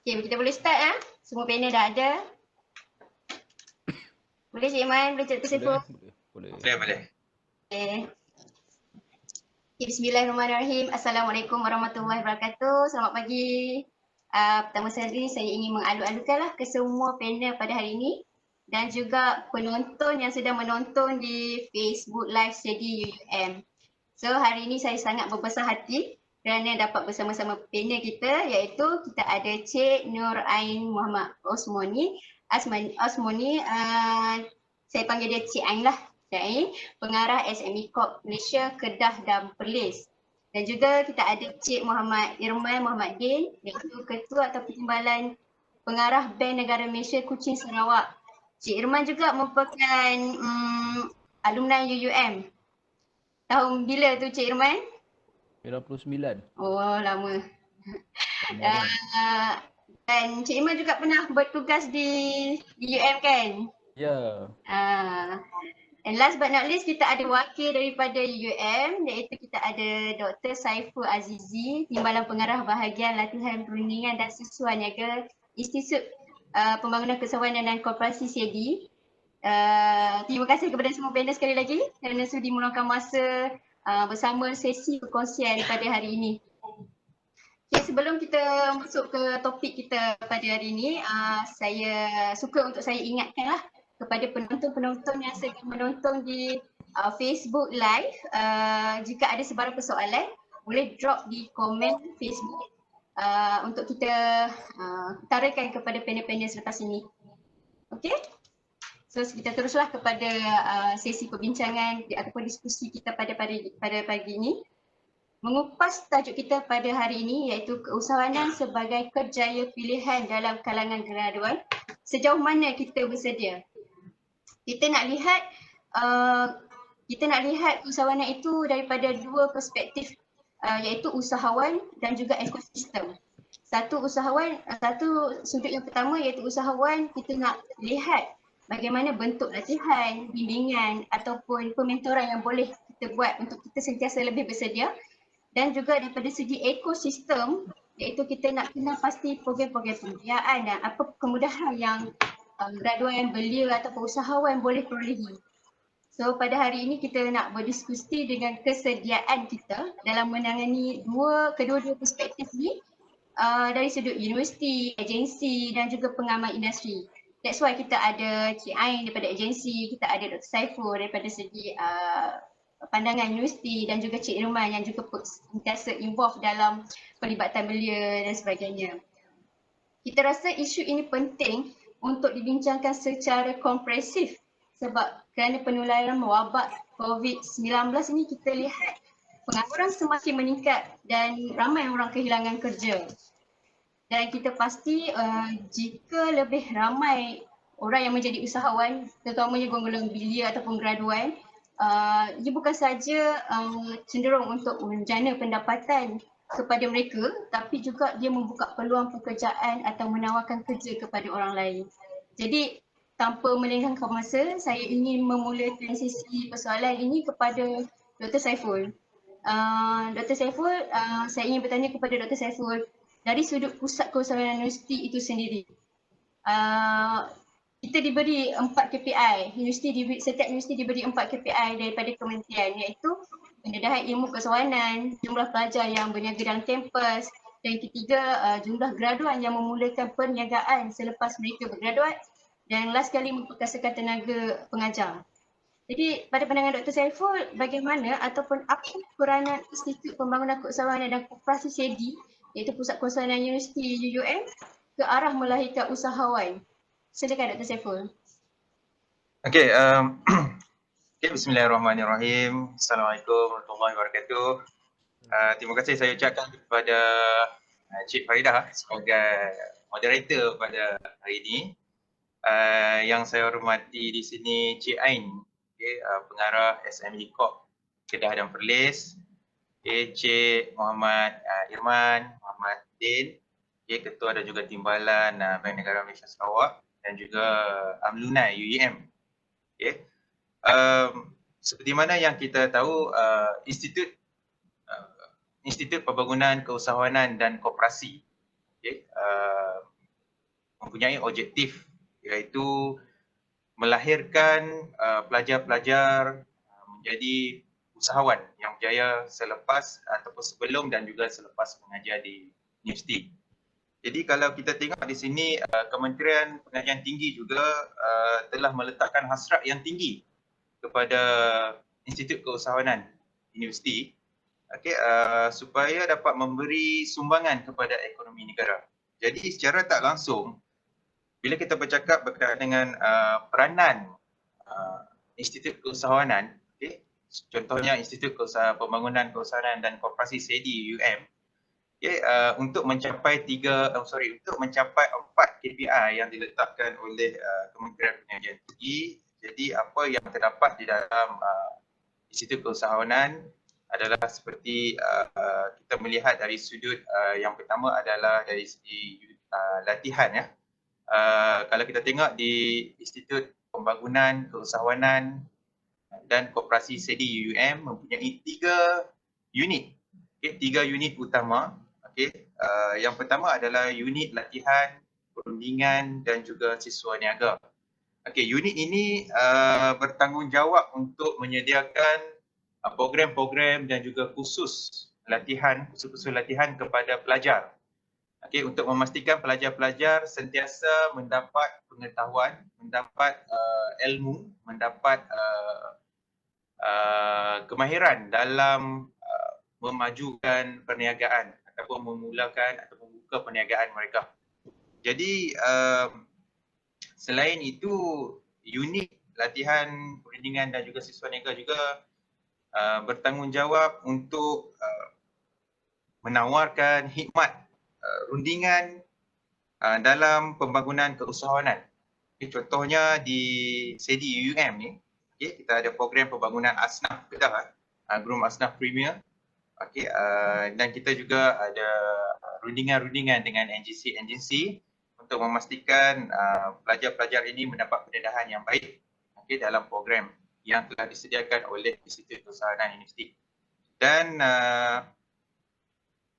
Okay, kita boleh start ya. Semua panel dah ada. Boleh Cik Iman, boleh Cik Dr. Saiful. Boleh. Okay. Bismillahirrahmanirrahim. Assalamualaikum warahmatullahi wabarakatuh. Selamat pagi. Pertama sekali saya ingin mengalu-alukanlah ke semua panel pada hari ini dan juga penonton yang sedang menonton di Facebook Live Steady UUM. So hari ini saya sangat berbesar hati kerana dapat bersama-sama panel kita, iaitu kita ada Cik Nur Ain Muhammad Osmoni. Saya panggil dia Cik Ain lah. Cik Ain, pengarah SME Corp Malaysia, Kedah dan Perlis. Dan juga kita ada Cik Muhammad Irman Muhammad Din, iaitu Ketua atau Pertimbalan Pengarah Bank Negara Malaysia Kuching Sarawak. Cik Irman juga merupakan alumni UUM. Tahun bila tu Cik Irman? 99. Oh, lama. Dan Cik Irman juga pernah bertugas di UUM kan? Ya. And last but not least, kita ada wakil daripada UUM, iaitu kita ada Dr. Saiful Azizi, Timbalan Pengarah Bahagian Latihan Perundingan dan Susuan Niaga Institut Pembangunan Kesawanan dan Koperasi SEDI. Terima kasih kepada semua panel sekali lagi kerana sudi meluangkan masa bersama sesi perkongsian pada hari ini. Okay, sebelum kita masuk ke topik kita pada hari ini, saya suka untuk saya ingatkanlah kepada penonton-penonton yang sedang menonton di Facebook Live, jika ada sebarang persoalan, boleh drop di komen Facebook untuk kita utarakan kepada panel-panel selepas ini. Okay? So kita teruslah kepada sesi perbincangan ataupun diskusi kita pada pagi ini. Mengupas tajuk kita pada hari ini iaitu keusahawanan sebagai kerjaya pilihan dalam kalangan graduan. Sejauh mana kita bersedia? Kita nak lihat usahawanan itu daripada dua perspektif, iaitu usahawan dan juga ekosistem. Satu sudut yang pertama iaitu usahawan, kita nak lihat bagaimana bentuk latihan, bimbingan ataupun pementoran yang boleh kita buat untuk kita sentiasa lebih bersedia. Dan juga daripada segi ekosistem, iaitu kita nak kenal pasti program-program pembiayaan dan apa kemudahan yang graduan belia atau usahawan boleh perolehi. So pada hari ini kita nak berdiskusi dengan kesediaan kita dalam menangani kedua-dua perspektif ni dari sudut universiti, agensi dan juga pengamal industri. That's why kita ada Cik Ain daripada agensi, kita ada Dr. Saiful daripada segi pandangan universiti dan juga Cik Irman yang juga sentiasa involved dalam pelibatan belia dan sebagainya. Kita rasa isu ini penting untuk dibincangkan secara komprehensif sebab kerana penularan wabak COVID-19 ini kita lihat pengangguran semakin meningkat dan ramai orang kehilangan kerja. Dan kita pasti jika lebih ramai orang yang menjadi usahawan, terutamanya golongan belia ataupun graduan, ia bukan saja cenderung untuk menjana pendapatan kepada mereka, tapi juga dia membuka peluang pekerjaan atau menawarkan kerja kepada orang lain. Jadi tanpa melengahkan masa, saya ingin memulakan sesi persoalan ini kepada Dr. Saiful. Dr. Saiful, saya ingin bertanya kepada Dr. Saiful, dari sudut pusat keusahawanan universiti itu sendiri, kita diberi 4 KPI, setiap universiti diberi 4 KPI daripada kementerian, iaitu pendedahan ilmu keusahawanan, jumlah pelajar yang berniaga dalam kampus, dan ketiga jumlah graduan yang memulakan perniagaan selepas mereka bergraduat, dan last sekali memperkasakan tenaga pengajar. Jadi pada pandangan Dr. Saiful, bagaimana ataupun apa peranan Institut Pembangunan Keusahawanan dan Koperasi SEDI, iaitu Pusat Keusahawanan Universiti UUM, ke arah melahirkan usahawan? Silakan Dr. Saiful. Okey, bismillahirrahmanirrahim. Assalamualaikum warahmatullahi wabarakatuh. Terima kasih saya ucapkan kepada Cik Faridah sebagai moderator pada hari ini. Yang saya hormati di sini Cik Ain, pengarah SME Corp Kedah dan Perlis. Cik Muhammad Irman Muhammad Din, Ketua dan juga Timbalan Bank Negara Malaysia Sarawak, dan juga alumni UUM. Seperti mana yang kita tahu, Institut Pembangunan Keusahawanan dan Koperasi mempunyai objektif iaitu melahirkan pelajar-pelajar menjadi usahawan yang berjaya selepas ataupun sebelum dan juga selepas mengajar di universiti. Jadi kalau kita tengok di sini Kementerian Pengajian Tinggi juga telah meletakkan hasrat yang tinggi kepada Institut Keusahawanan Universiti supaya dapat memberi sumbangan kepada ekonomi negara. Jadi secara tak langsung bila kita bercakap berkaitan dengan peranan Institut Keusahawanan, contohnya Institut Pembangunan Keusahawanan dan Koperasi SEDI UM, untuk mencapai 4 KPI yang diletakkan oleh Kementerian Pengajian Tinggi. Jadi apa yang terdapat di dalam Institut Keusahawanan adalah seperti kita melihat dari sudut yang pertama adalah dari segi latihan ya. Kalau kita tengok di Institut Pembangunan Keusahawanan dan Koperasi SEDI UM mempunyai 3 unit. 3 unit utama. Yang pertama adalah unit latihan, perundingan dan juga siswa niaga. Unit ini bertanggungjawab untuk menyediakan program-program dan juga khusus latihan kepada pelajar. Untuk memastikan pelajar-pelajar sentiasa mendapat pengetahuan, mendapat ilmu, mendapat kemahiran dalam memajukan perniagaan ataupun memulakan atau membuka perniagaan mereka. Jadi selain itu unit latihan perundingan dan juga siswa niaga juga bertanggungjawab untuk menawarkan khidmat rundingan dalam pembangunan keusahawanan. Contohnya di SEDI UM ni, kita ada program pembangunan asnaf Kedah, Groom Asnaf Premier. Dan kita juga ada rundingan-rundingan dengan agensi-agensi untuk memastikan pelajar-pelajar ini mendapat pendedahan yang baik dalam program yang telah disediakan oleh Institut Keusahawanan Universiti. Dan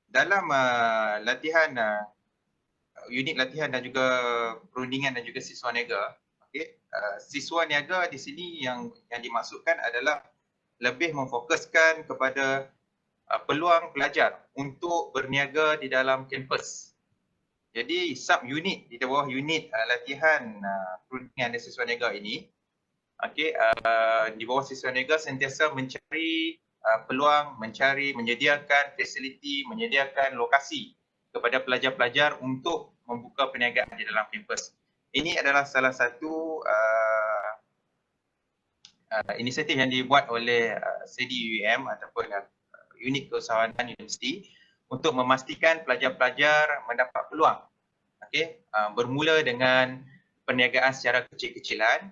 dalam latihan unit latihan dan juga perundingan dan juga siswa niaga, siswa niaga di sini yang dimaksudkan adalah lebih memfokuskan kepada peluang pelajar untuk berniaga di dalam kampus. Jadi sub-unit di bawah unit latihan perundingan dan siswa niaga ini, di bawah siswa niaga sentiasa mencari peluang, menyediakan fasiliti, menyediakan lokasi kepada pelajar-pelajar untuk membuka perniagaan di dalam kampus. Ini adalah salah satu inisiatif yang dibuat oleh SEDI UM ataupun unit keusahawanan universiti untuk memastikan pelajar-pelajar mendapat peluang bermula dengan perniagaan secara kecil-kecilan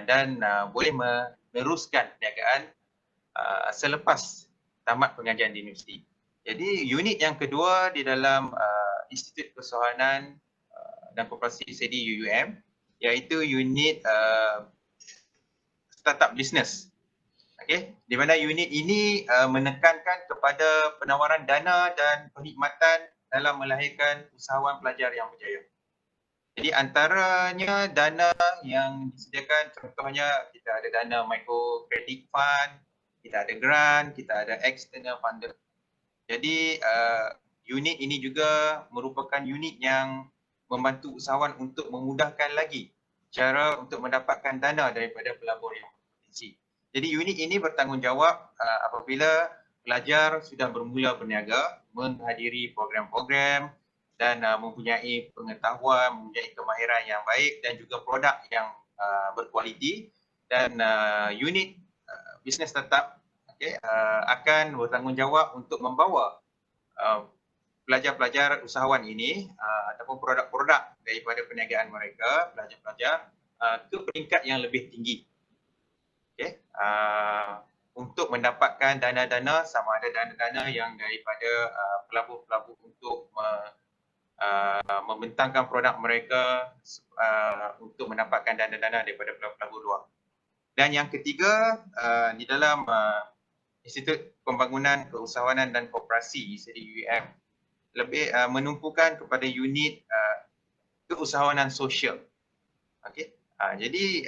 dan boleh meneruskan perniagaan selepas tamat pengajian di universiti. Jadi unit yang kedua di dalam Institut Keusahawanan dan Koperasi SEDI UM iaitu unit startup business. Di mana unit ini menekankan kepada penawaran dana dan perkhidmatan dalam melahirkan usahawan pelajar yang berjaya. Jadi antaranya dana yang disediakan, contohnya kita ada dana micro credit fund, kita ada grant, kita ada external funder. Jadi unit ini juga merupakan unit yang membantu usahawan untuk memudahkan lagi cara untuk mendapatkan dana daripada pelabur yang berpotensi. Jadi unit ini bertanggungjawab apabila pelajar sudah bermula berniaga, menghadiri program-program dan mempunyai pengetahuan, mempunyai kemahiran yang baik dan juga produk yang berkualiti, dan unit bisnes startup akan bertanggungjawab untuk membawa pelajar-pelajar usahawan ini ataupun produk-produk daripada perniagaan mereka, pelajar-pelajar ke peringkat yang lebih tinggi. Untuk mendapatkan dana-dana, sama ada dana-dana yang daripada pelabur-pelabur untuk membentangkan produk mereka untuk mendapatkan dana-dana daripada pelabur luar. Dan yang ketiga, di dalam Institut Pembangunan Keusahawanan dan Koperasi SEDI UM lebih menumpukan kepada unit keusahawanan sosial. Okey. Jadi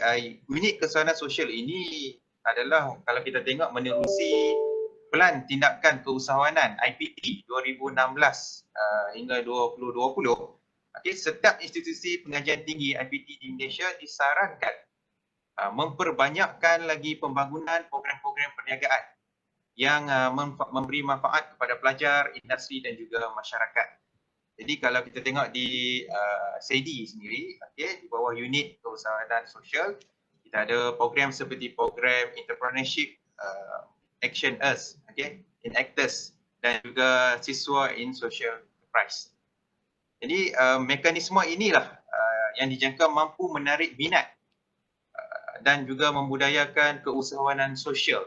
unit keusahawanan sosial ini adalah kalau kita tengok menerusi Pelan Tindakan Keusahawanan IPT 2016 hingga 2020. Okey, setiap institusi pengajian tinggi IPT di Malaysia disarankan memperbanyakkan lagi pembangunan program-program perniagaan yang memberi manfaat kepada pelajar, industri dan juga masyarakat. Jadi kalau kita tengok di SEDI sendiri, okay, di bawah unit keusahawanan sosial, kita ada program seperti program entrepreneurship Action Us, okay, in Actors dan juga siswa in social enterprise. Jadi mekanisme inilah yang dijangka mampu menarik minat dan juga membudayakan keusahawanan sosial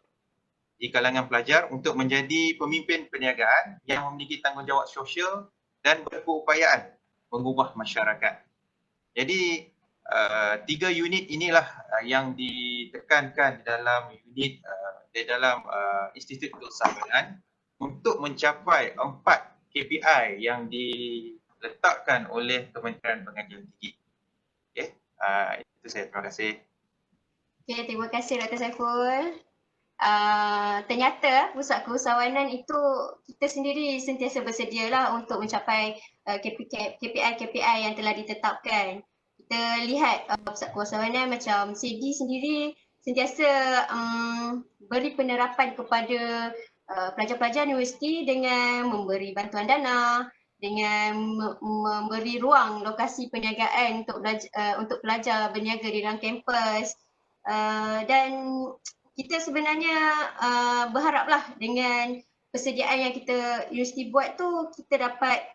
di kalangan pelajar untuk menjadi pemimpin perniagaan yang memiliki tanggungjawab sosial dan berkeupayaan mengubah masyarakat. Jadi 3 unit inilah yang ditekankan di dalam unit di dalam Institut Keusahawanan untuk mencapai 4 KPI yang diletakkan oleh Kementerian Pengajian Tinggi. Okey, itu saya. Terima kasih. Okey, terima kasih Dr. Saiful. Ternyata pusat keusahawanan itu kita sendiri sentiasa bersedialah untuk mencapai KPI yang telah ditetapkan. Kita lihat pusat keusahawanan macam SEDI sendiri sentiasa beri penerapan kepada pelajar-pelajar universiti dengan memberi bantuan dana, dengan memberi ruang lokasi perniagaan untuk pelajar berniaga di dalam kampus, dan kita sebenarnya berharaplah dengan persediaan yang kita universiti buat tu kita dapat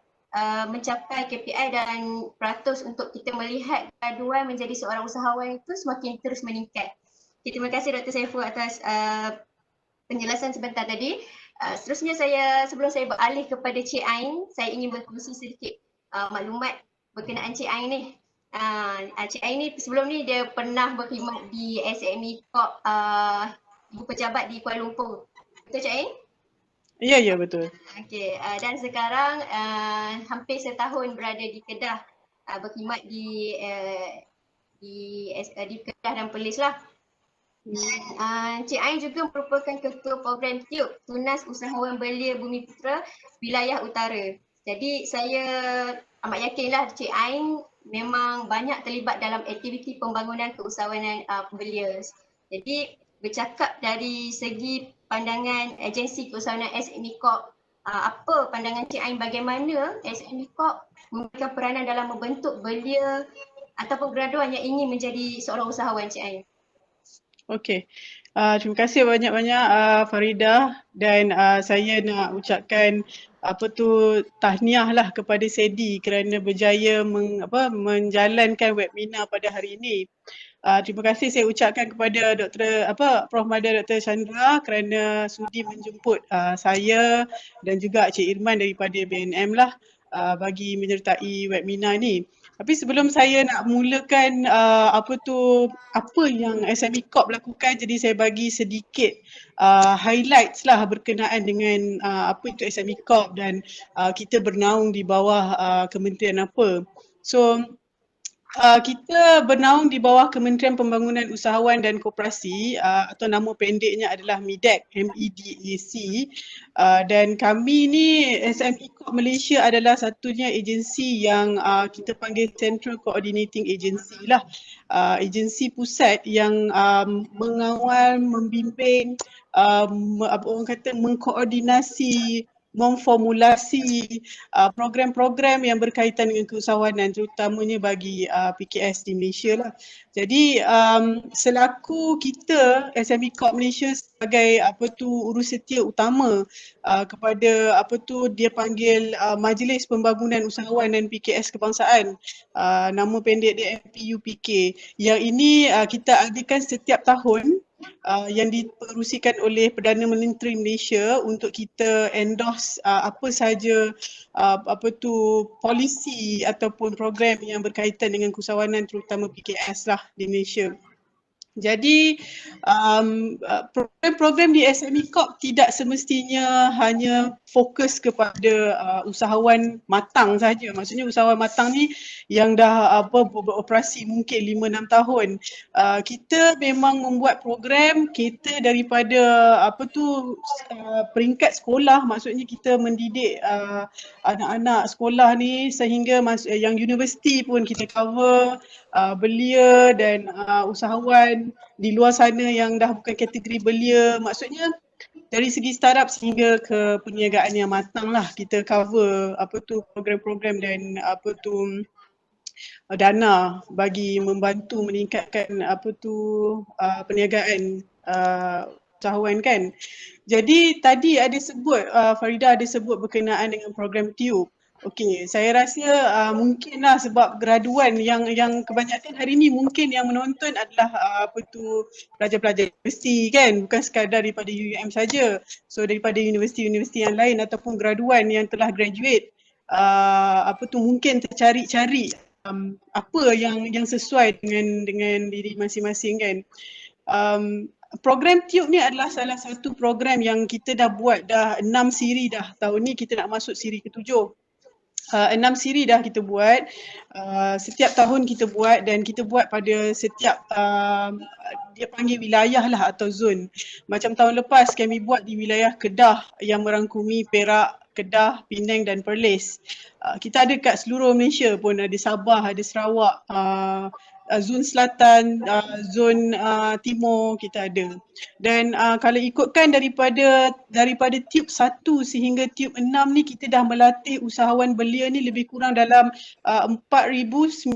mencapai KPI dan peratus untuk kita melihat graduan menjadi seorang usahawan itu semakin terus meningkat. Okay, terima kasih Dr. Saiful atas penjelasan sebentar tadi. Seterusnya sebelum saya beralih kepada Cik Ain, saya ingin berkongsi sedikit maklumat berkenaan Cik Ain ni. Cik Ain ni sebelum ni dia pernah berkhidmat di SME Corp ibu pejabat di Kuala Lumpur. Betul Cik Ain? Ya, betul. Okey, dan sekarang hampir setahun berada di Kedah, berkhidmat di Kedah dan Perlis lah. Cik Ain juga merupakan ketua program TUB, Tunas Usahawan Belia Bumiputera Wilayah Utara. Jadi saya amat yakinlah Cik Ain memang banyak terlibat dalam aktiviti pembangunan keusahawanan belia. Jadi bercakap dari segi pandangan agensi keusahawanan SME Corp, apa pandangan Cik Ain bagaimana SME Corp memberikan peranan dalam membentuk belia ataupun graduan yang ingin menjadi seorang usahawan Cik Ain? Okey. Terima kasih banyak-banyak Faridah, dan saya nak ucapkan tahniah lah kepada SEDI kerana berjaya menjalankan webinar pada hari ini. Terima kasih saya ucapkan kepada Prof Mada Dr. Chandra kerana sudi menjemput saya dan juga Cik Irman daripada BNM lah bagi menyertai webinar ni. Tapi sebelum saya nak mulakan apa yang SME Corp lakukan, jadi saya bagi sedikit highlights lah berkenaan dengan apa itu SME Corp dan kita bernaung di bawah kementerian apa. So kita bernaung di bawah Kementerian Pembangunan Usahawan dan Koperasi atau nama pendeknya adalah MEDAC, MEDAC, dan kami ni SME Corp Malaysia adalah satunya agensi yang kita panggil Central Coordinating Agency lah, agensi pusat yang mengawal, membimbing, mengkoordinasi, memformulasi program-program yang berkaitan dengan keusahawanan terutamanya bagi PKS di Malaysia lah. Jadi selaku kita SME Corp Malaysia sebagai urus setia utama kepada dia panggil Majlis Pembangunan Usahawan dan PKS Kebangsaan, nama pendek dia MPUPK, yang ini kita adakan setiap tahun yang dipengerusikan oleh Perdana Menteri Malaysia untuk kita endorse apa sahaja polisi ataupun program yang berkaitan dengan keusahawanan terutama PKS lah di Malaysia. Jadi program-program di SME Corp tidak semestinya hanya fokus kepada usahawan matang saja. Maksudnya usahawan matang ni yang dah beroperasi mungkin 5-6 tahun. Kita memang membuat program kita daripada peringkat sekolah, maksudnya kita mendidik anak-anak sekolah ni sehingga yang universiti pun kita cover, belia dan usahawan di luar sana yang dah bukan kategori belia. Maksudnya dari segi startup sehingga ke perniagaan yang matang lah, kita cover program-program dan dana bagi membantu meningkatkan perniagaan usahawan kan. Jadi tadi ada sebut, Farida ada sebut berkenaan dengan program TUBE. Okey, saya rasa mungkinlah sebab graduan yang kebanyakan hari ni mungkin yang menonton adalah pelajar-pelajar universiti kan, bukan sekadar daripada UUM saja. So daripada universiti-universiti yang lain ataupun graduan yang telah graduate mungkin tercari-cari apa yang sesuai dengan diri masing-masing kan. Program TUBE ni adalah salah satu program yang kita dah buat dah 6 siri dah. Tahun ni kita nak masuk siri ke-7. 6 siri dah kita buat, setiap tahun kita buat dan kita buat pada setiap dia panggil wilayah lah atau zon. Macam tahun lepas kami buat di wilayah Kedah yang merangkumi Perak, Kedah, Penang dan Perlis. Kita ada kat seluruh Malaysia pun, ada Sabah, ada Sarawak, zon selatan, zon timur kita ada. Dan kalau ikutkan daripada TUBE 1 sehingga TUBE 6 ni kita dah melatih usahawan belia ni lebih kurang dalam 4,959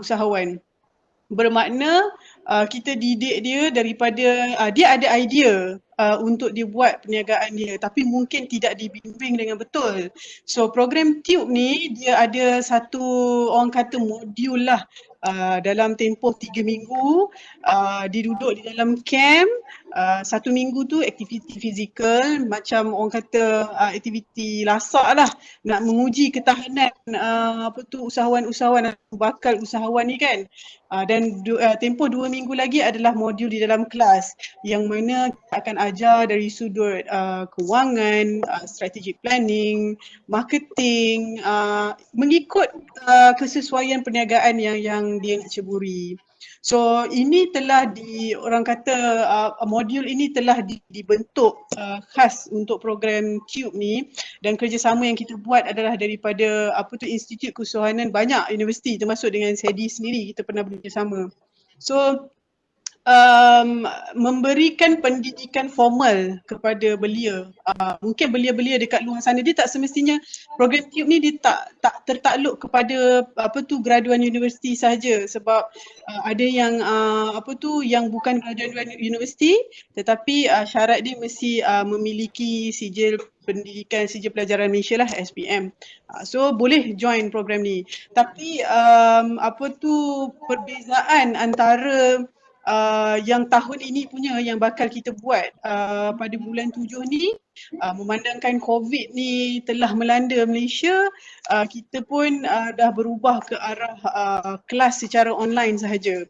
usahawan. Bermakna kita didik dia daripada dia ada idea untuk dia buat perniagaan dia tapi mungkin tidak dibimbing dengan betul. So program TUBE ni dia ada satu orang kata modul lah, dalam tempoh 3 minggu, dia duduk di dalam camp. 1 minggu tu aktiviti fizikal macam orang kata aktiviti lasak lah, nak menguji ketahanan usahawan-usahawan atau bakal usahawan ni kan. Dan tempoh 2 minggu lagi adalah modul di dalam kelas yang mana kita akan ajar dari sudut kewangan, strategic planning, marketing, mengikut kesesuaian perniagaan yang dia nak ceburi. So ini telah orang kata modul ini telah dibentuk khas untuk program TUBE ni, dan kerjasama yang kita buat adalah daripada Institut Kesusahanan banyak universiti termasuk dengan SEDI sendiri kita pernah bekerjasama. So memberikan pendidikan formal kepada belia. Mungkin belia-belia dekat luar sana dia tak semestinya program TUBE ni dia tak tertakluk kepada graduan universiti saja, sebab ada yang yang bukan graduan universiti tetapi syarat dia mesti memiliki sijil pendidikan, sijil pelajaran Malaysia lah, SPM. So boleh join program ni. Tapi perbezaan antara yang tahun ini punya yang bakal kita buat pada bulan 7 ni, memandangkan COVID ni telah melanda Malaysia, kita pun dah berubah ke arah kelas secara online sahaja.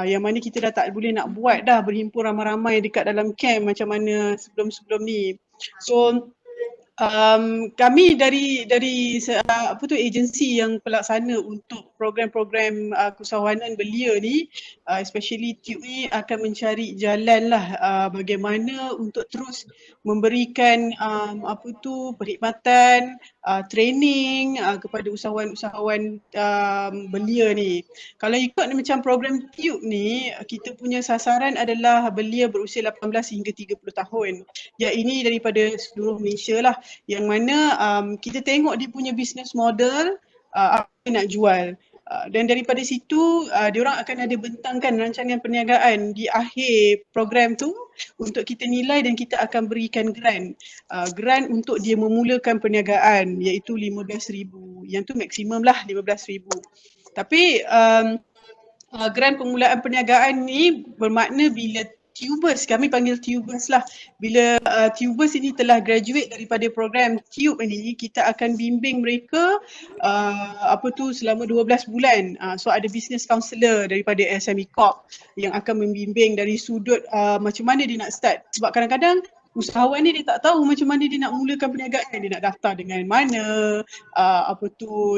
Yang mana kita dah tak boleh nak buat dah berhimpun ramai-ramai dekat dalam camp macam mana sebelum-sebelum ni. So kami dari agensi yang pelaksana untuk program-program keusahawanan belia ni, especially TUBE ni akan mencari jalan lah bagaimana untuk terus memberikan perkhidmatan, training kepada usahawan-usahawan belia ni. Kalau ikut macam program TUBE ni, kita punya sasaran adalah belia berusia 18 hingga 30 tahun. Ya, ini daripada seluruh Malaysia lah, yang mana kita tengok dia punya business model, apa nak jual. Dan daripada situ diorang akan ada bentangkan rancangan perniagaan di akhir program tu untuk kita nilai dan kita akan berikan grant. Grant untuk dia memulakan perniagaan iaitu RM15,000. Yang tu maksimum lah RM15,000. Tapi grant permulaan perniagaan ni bermakna bila tubers, kami panggil tubers lah. Bila tubers ini telah graduate daripada program Tube ini, kita akan bimbing mereka selama 12 bulan. So ada business counselor daripada SME Corp yang akan membimbing dari sudut macam mana dia nak start. Sebab kadang-kadang usahawan ni dia tak tahu macam mana dia nak mulakan perniagaan, dia nak daftar dengan mana,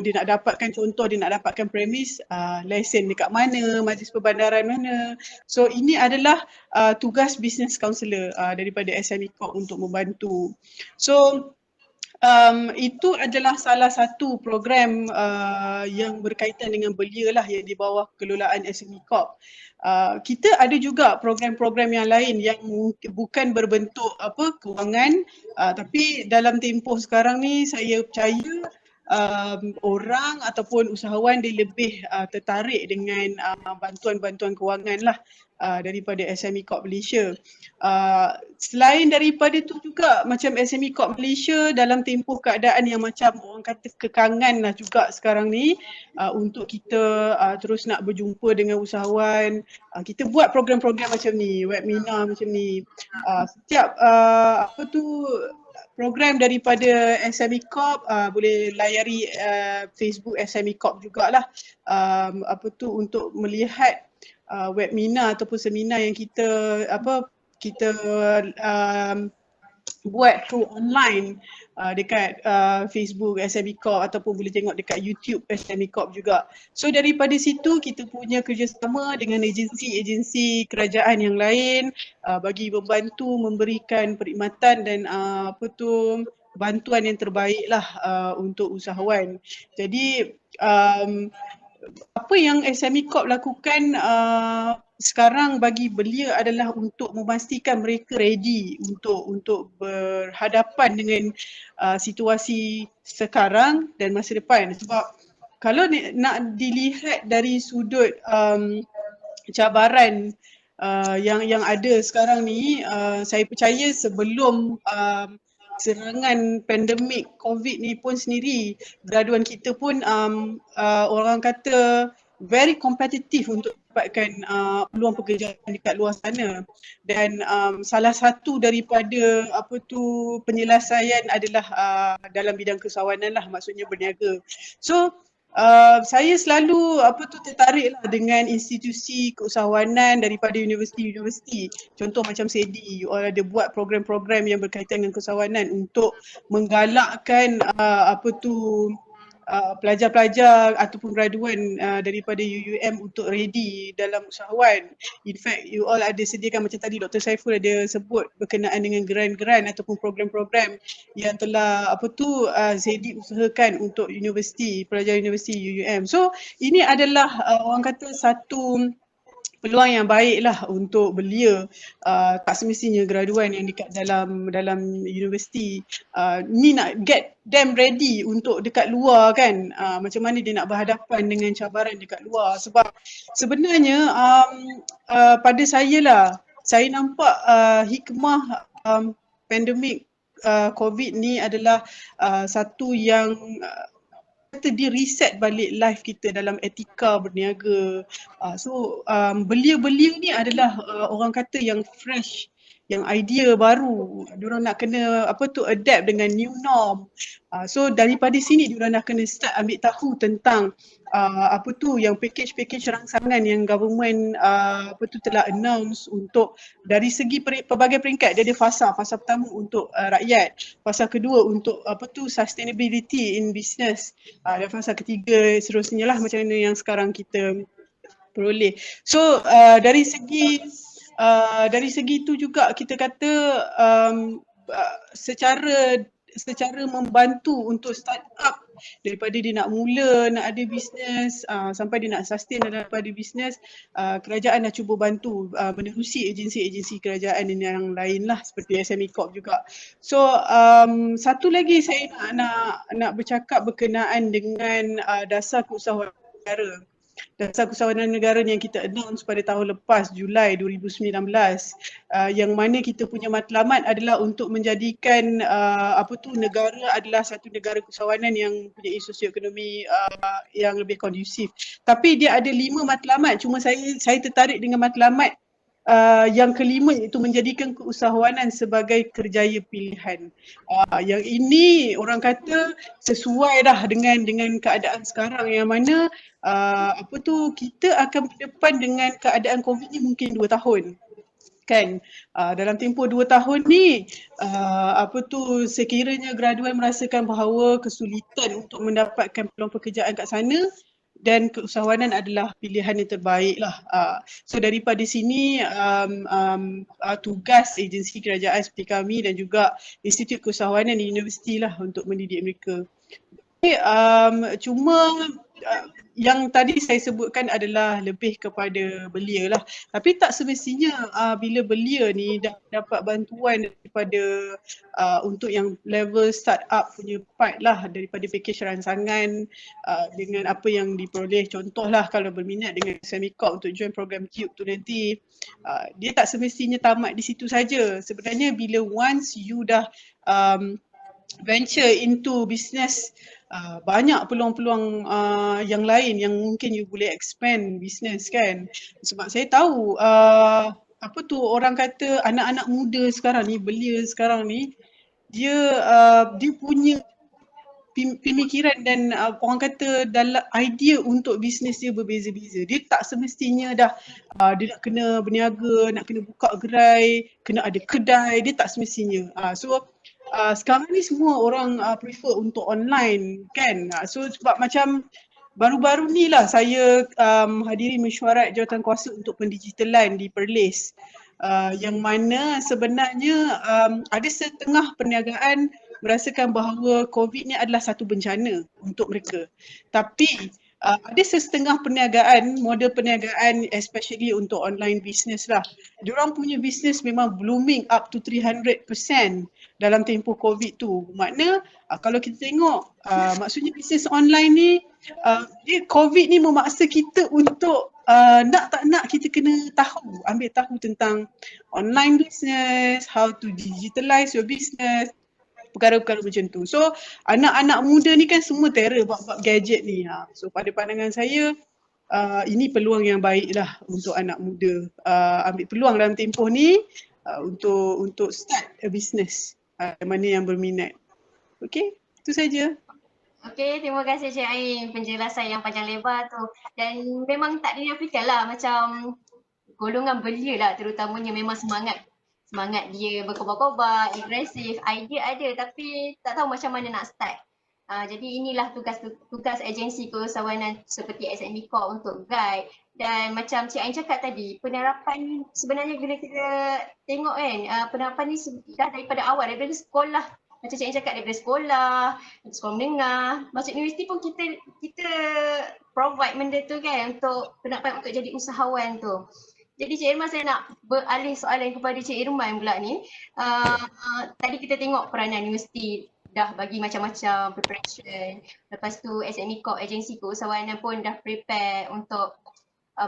dia nak dapatkan contoh, dia nak dapatkan premis, lesen dekat mana, majlis perbandaran mana. So ini adalah tugas business counselor daripada SME Corp untuk membantu. So itu adalah salah satu program yang berkaitan dengan belia lah yang di bawah kelolaan SME Corp. Kita ada juga program-program yang lain yang bukan berbentuk kewangan, tapi dalam tempoh sekarang ni saya percaya orang ataupun usahawan dia lebih tertarik dengan bantuan-bantuan kewangan lah daripada SME Corp Malaysia. Selain daripada tu juga macam SME Corp Malaysia dalam tempoh keadaan yang macam orang kata kekangan lah juga sekarang ni, untuk kita terus nak berjumpa dengan usahawan, kita buat program-program macam ni, webinar macam ni. Setiap program daripada SME Corp boleh layari Facebook SME Corp jugalah, untuk melihat webinar ataupun seminar yang kita buat through online dekat Facebook SME Corp ataupun boleh tengok dekat YouTube SME Corp juga. So daripada situ kita punya kerjasama dengan agensi-agensi kerajaan yang lain bagi membantu memberikan perkhidmatan dan bantuan yang terbaik lah untuk usahawan. Jadi apa yang SME Corp lakukan sekarang bagi belia adalah untuk memastikan mereka ready untuk berhadapan dengan situasi sekarang dan masa depan. Sebab kalau nak dilihat dari sudut cabaran yang ada sekarang ni, saya percaya sebelum serangan pandemik COVID ni pun sendiri, graduan kita pun orang kata very kompetitif untuk dapatkan peluang pekerjaan dekat luar sana. Dan salah satu daripada penyelesaian adalah dalam bidang keusahawanan lah, maksudnya berniaga. So saya selalu tertarik lah dengan institusi keusahawanan daripada universiti-universiti. Contoh macam SEDI, you all ada buat program-program yang berkaitan dengan keusahawanan untuk menggalakkan pelajar-pelajar ataupun graduan daripada UUM untuk ready dalam usahawan. In fact, you all ada sediakan macam tadi Dr. Saiful ada sebut berkenaan dengan grant-grant ataupun program-program yang telah ZD usahakan untuk universiti, pelajar universiti UUM. So ini adalah orang kata satu peluang yang baik lah untuk belia. Tak semestinya graduan yang dekat dalam universiti ni nak get them ready untuk dekat luar kan, macam mana dia nak berhadapan dengan cabaran dekat luar. Sebab sebenarnya pada saya lah, saya nampak hikmah pandemik COVID ni adalah satu yang dia reset balik life kita dalam etika berniaga. Belia-belia ni adalah orang kata yang fresh, yang idea baru. Diorang nak kena adapt dengan new norm. So daripada sini diorang nak kena start ambil tahu tentang yang package-package rangsangan yang government telah announce untuk dari segi pelbagai peringkat. Dia ada fasa pertama untuk rakyat, fasa kedua untuk sustainability in business, dan fasa ketiga seterusnya lah macam mana yang sekarang kita peroleh. So dari segi itu juga kita kata secara membantu untuk start up daripada dia nak mula, nak ada bisnes sampai dia nak sustain daripada bisnes, kerajaan dah cuba bantu menerusi agensi-agensi kerajaan yang lain lah seperti SME Corp juga. So satu lagi saya nak bercakap berkenaan dengan dasar keusahawanan negara. Dasar keusahawanan negara yang kita announce pada tahun lepas, Julai 2019, yang mana kita punya matlamat adalah untuk menjadikan negara adalah satu negara keusahawanan yang punya sosioekonomi yang lebih kondusif. Tapi dia ada 5 matlamat, cuma saya tertarik dengan matlamat yang kelima iaitu menjadikan keusahawanan sebagai kerjaya pilihan. Yang ini orang kata sesuai dah dengan keadaan sekarang yang mana kita akan berdepan dengan keadaan COVID ni mungkin 2 tahun. Kan dalam tempoh 2 tahun ni sekiranya graduan merasakan bahawa kesulitan untuk mendapatkan peluang pekerjaan kat sana dan keusahawanan adalah pilihan yang terbaik lah. So daripada sini tugas agensi kerajaan seperti kami dan juga Institut Keusahawanan di universiti lah untuk mendidik mereka. Cuma yang tadi saya sebutkan adalah lebih kepada belia lah. Tapi tak semestinya bila belia ni dapat bantuan daripada untuk yang level startup punya part lah, daripada package rancangan dengan apa yang diperoleh. Contohlah kalau berminat dengan SME Corp untuk join program Cube tu nanti, dia tak semestinya tamat di situ saja. Sebenarnya bila once you dah venture into business, banyak peluang-peluang yang lain yang mungkin you boleh expand business kan. Sebab saya tahu orang kata anak-anak muda sekarang ni, belia sekarang ni, dia punya pemikiran dan orang kata dalam idea untuk bisnes dia berbeza-beza. Dia tak semestinya dah dia nak kena berniaga, nak kena buka gerai, kena ada kedai, dia tak semestinya. Sekarang ni semua orang prefer untuk online kan. So sebab macam baru-baru ni lah saya hadiri mesyuarat jawatankuasa untuk pendigitalan di Perlis. Yang mana sebenarnya ada setengah perniagaan merasakan bahawa COVID ni adalah satu bencana untuk mereka. Tapi ada setengah perniagaan, model perniagaan especially untuk online business lah. Diorang punya business memang blooming up to 300% dalam tempoh COVID tu. Makna kalau kita tengok maksudnya business online ni, COVID ni memaksa kita untuk nak tak nak kita kena ambil tahu tentang online business, how to digitalize your business, perkara-perkara macam tu. So anak-anak muda ni kan semua terror bab-bab gadget ni. So pada pandangan saya ini peluang yang baik lah untuk anak muda. Ambil peluang dalam tempoh ni untuk start a business. Mana yang berminat. Okay, itu saja. Okay, terima kasih Cik Ain penjelasan yang panjang lebar tu. Dan memang tak dinafikan lah macam golongan belia lah terutamanya memang semangat dia berkobar-kobar, agresif, idea ada tapi tak tahu macam mana nak start. Jadi inilah tugas agensi keusahawanan seperti SME Corp untuk guide. Dan macam Cik Ain cakap tadi, penerapan sebenarnya bila kita tengok kan, penerapan ni dah daripada awal, daripada sekolah. Macam Cik Ain cakap daripada sekolah menengah, masuk universiti pun kita provide benda tu kan untuk penerapan untuk jadi usahawan tu. Jadi Cik Irman, saya nak beralih soalan kepada Cik Irman pula ni. Tadi kita tengok peranan universiti dah bagi macam-macam preparation. Lepas tu SME Corp, agensi keusahawanan pun dah prepare untuk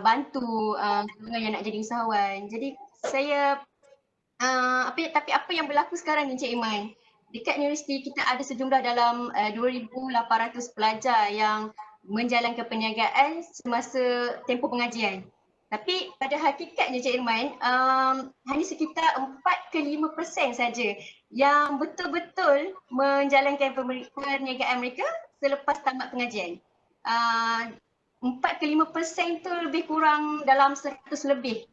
bantu golongan yang nak jadi usahawan. Jadi saya, tapi apa yang berlaku sekarang ni Cik Irman? Dekat universiti kita ada sejumlah dalam 2,800 pelajar yang menjalankan perniagaan semasa tempoh pengajian. Tapi pada hakikatnya Cik Irman, hanya sekitar 4 ke 5% saja yang betul-betul menjalankan perniagaan mereka selepas tamat pengajian. 4 ke 5% tu lebih kurang dalam 100 lebih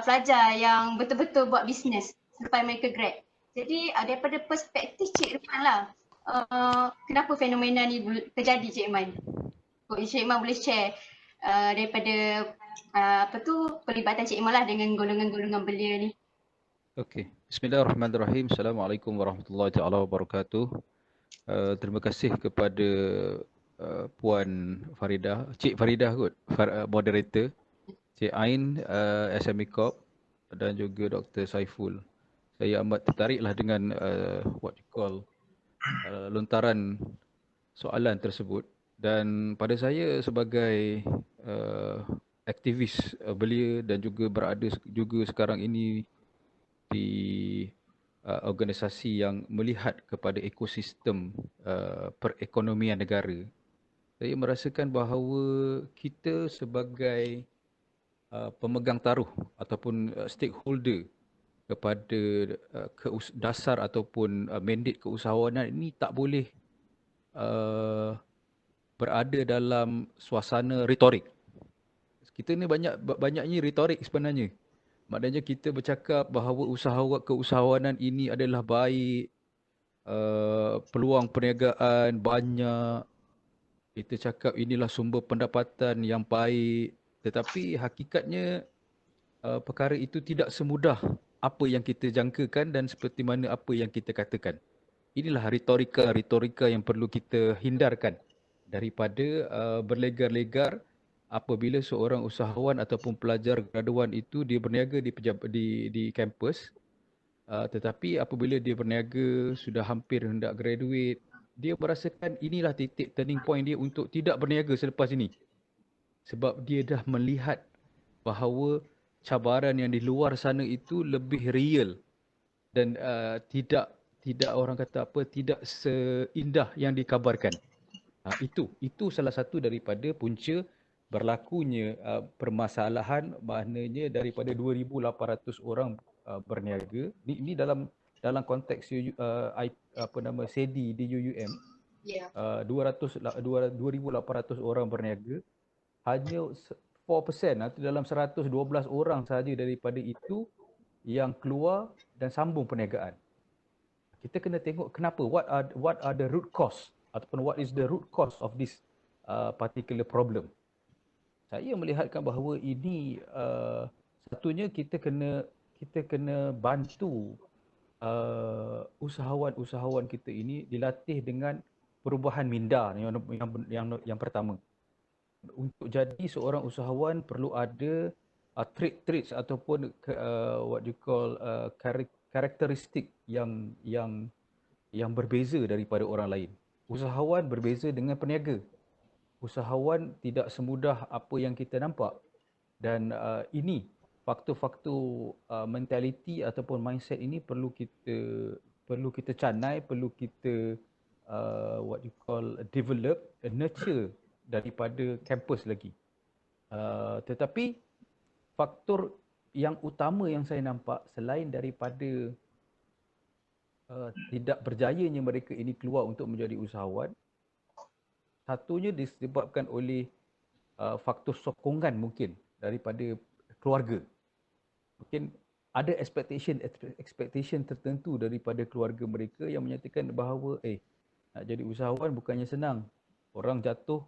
pelajar yang betul-betul buat bisnes selepas mereka grad. Jadi daripada perspektif Cik Irman lah, kenapa fenomena ni terjadi Cik Irman? Cik Irman boleh share daripada pelibatan Cik Irman lah dengan golongan-golongan belia ni. Okey. Bismillahirrahmanirrahim. Assalamualaikum warahmatullahi taala wabarakatuh. Terima kasih kepada Puan Faridah, Cik Faridah kot, moderator, Cik Ain, SME Corp dan juga Dr. Saiful. Saya amat tertariklah dengan what you call lontaran soalan tersebut, dan pada saya sebagai aktivis belia dan juga berada juga sekarang ini di organisasi yang melihat kepada ekosistem perekonomian negara, saya merasakan bahawa kita sebagai pemegang taruh ataupun stakeholder kepada dasar ataupun mandate keusahawanan ini tak boleh berada dalam suasana retorik. Kita ni banyaknya retorik sebenarnya. Maknanya kita bercakap bahawa keusahawanan ini adalah baik, peluang perniagaan banyak, kita cakap inilah sumber pendapatan yang baik, tetapi hakikatnya perkara itu tidak semudah apa yang kita jangkakan dan seperti mana apa yang kita katakan. Inilah retorika yang perlu kita hindarkan daripada berlegar-legar apabila seorang usahawan ataupun pelajar graduan itu dia berniaga di kampus, tetapi apabila dia berniaga sudah hampir hendak graduate, dia merasakan inilah titik turning point dia untuk tidak berniaga selepas ini. Sebab dia dah melihat bahawa cabaran yang di luar sana itu lebih real dan tidak orang kata apa, tidak seindah yang dikabarkan. Itu salah satu daripada punca berlakunya permasalahan, maknanya daripada 2,800 orang berniaga. Ini dalam konteks SEDI di UUM. Ya. 2,800 orang berniaga, hanya 4% atau dalam 112 orang sahaja daripada itu yang keluar dan sambung perniagaan. Kita kena tengok kenapa, what are the root cause ataupun what is the root cause of this particular problem. Saya melihatkan bahawa ini satunya kita kena bantu usahawan-usahawan kita ini dilatih dengan perubahan minda yang pertama. Untuk jadi seorang usahawan perlu ada traits ataupun what you call karakteristik yang berbeza daripada orang lain. Usahawan berbeza dengan peniaga. Usahawan tidak semudah apa yang kita nampak, dan ini faktor-faktor mentality ataupun mindset ini perlu kita canai, perlu kita what you call develop, nurture daripada kampus lagi. Tetapi faktor yang utama yang saya nampak selain daripada tidak berjayanya mereka ini keluar untuk menjadi usahawan, satunya disebabkan oleh faktor sokongan mungkin daripada keluarga. Mungkin ada expectation tertentu daripada keluarga mereka yang menyatakan bahawa nak jadi usahawan bukannya senang. Orang jatuh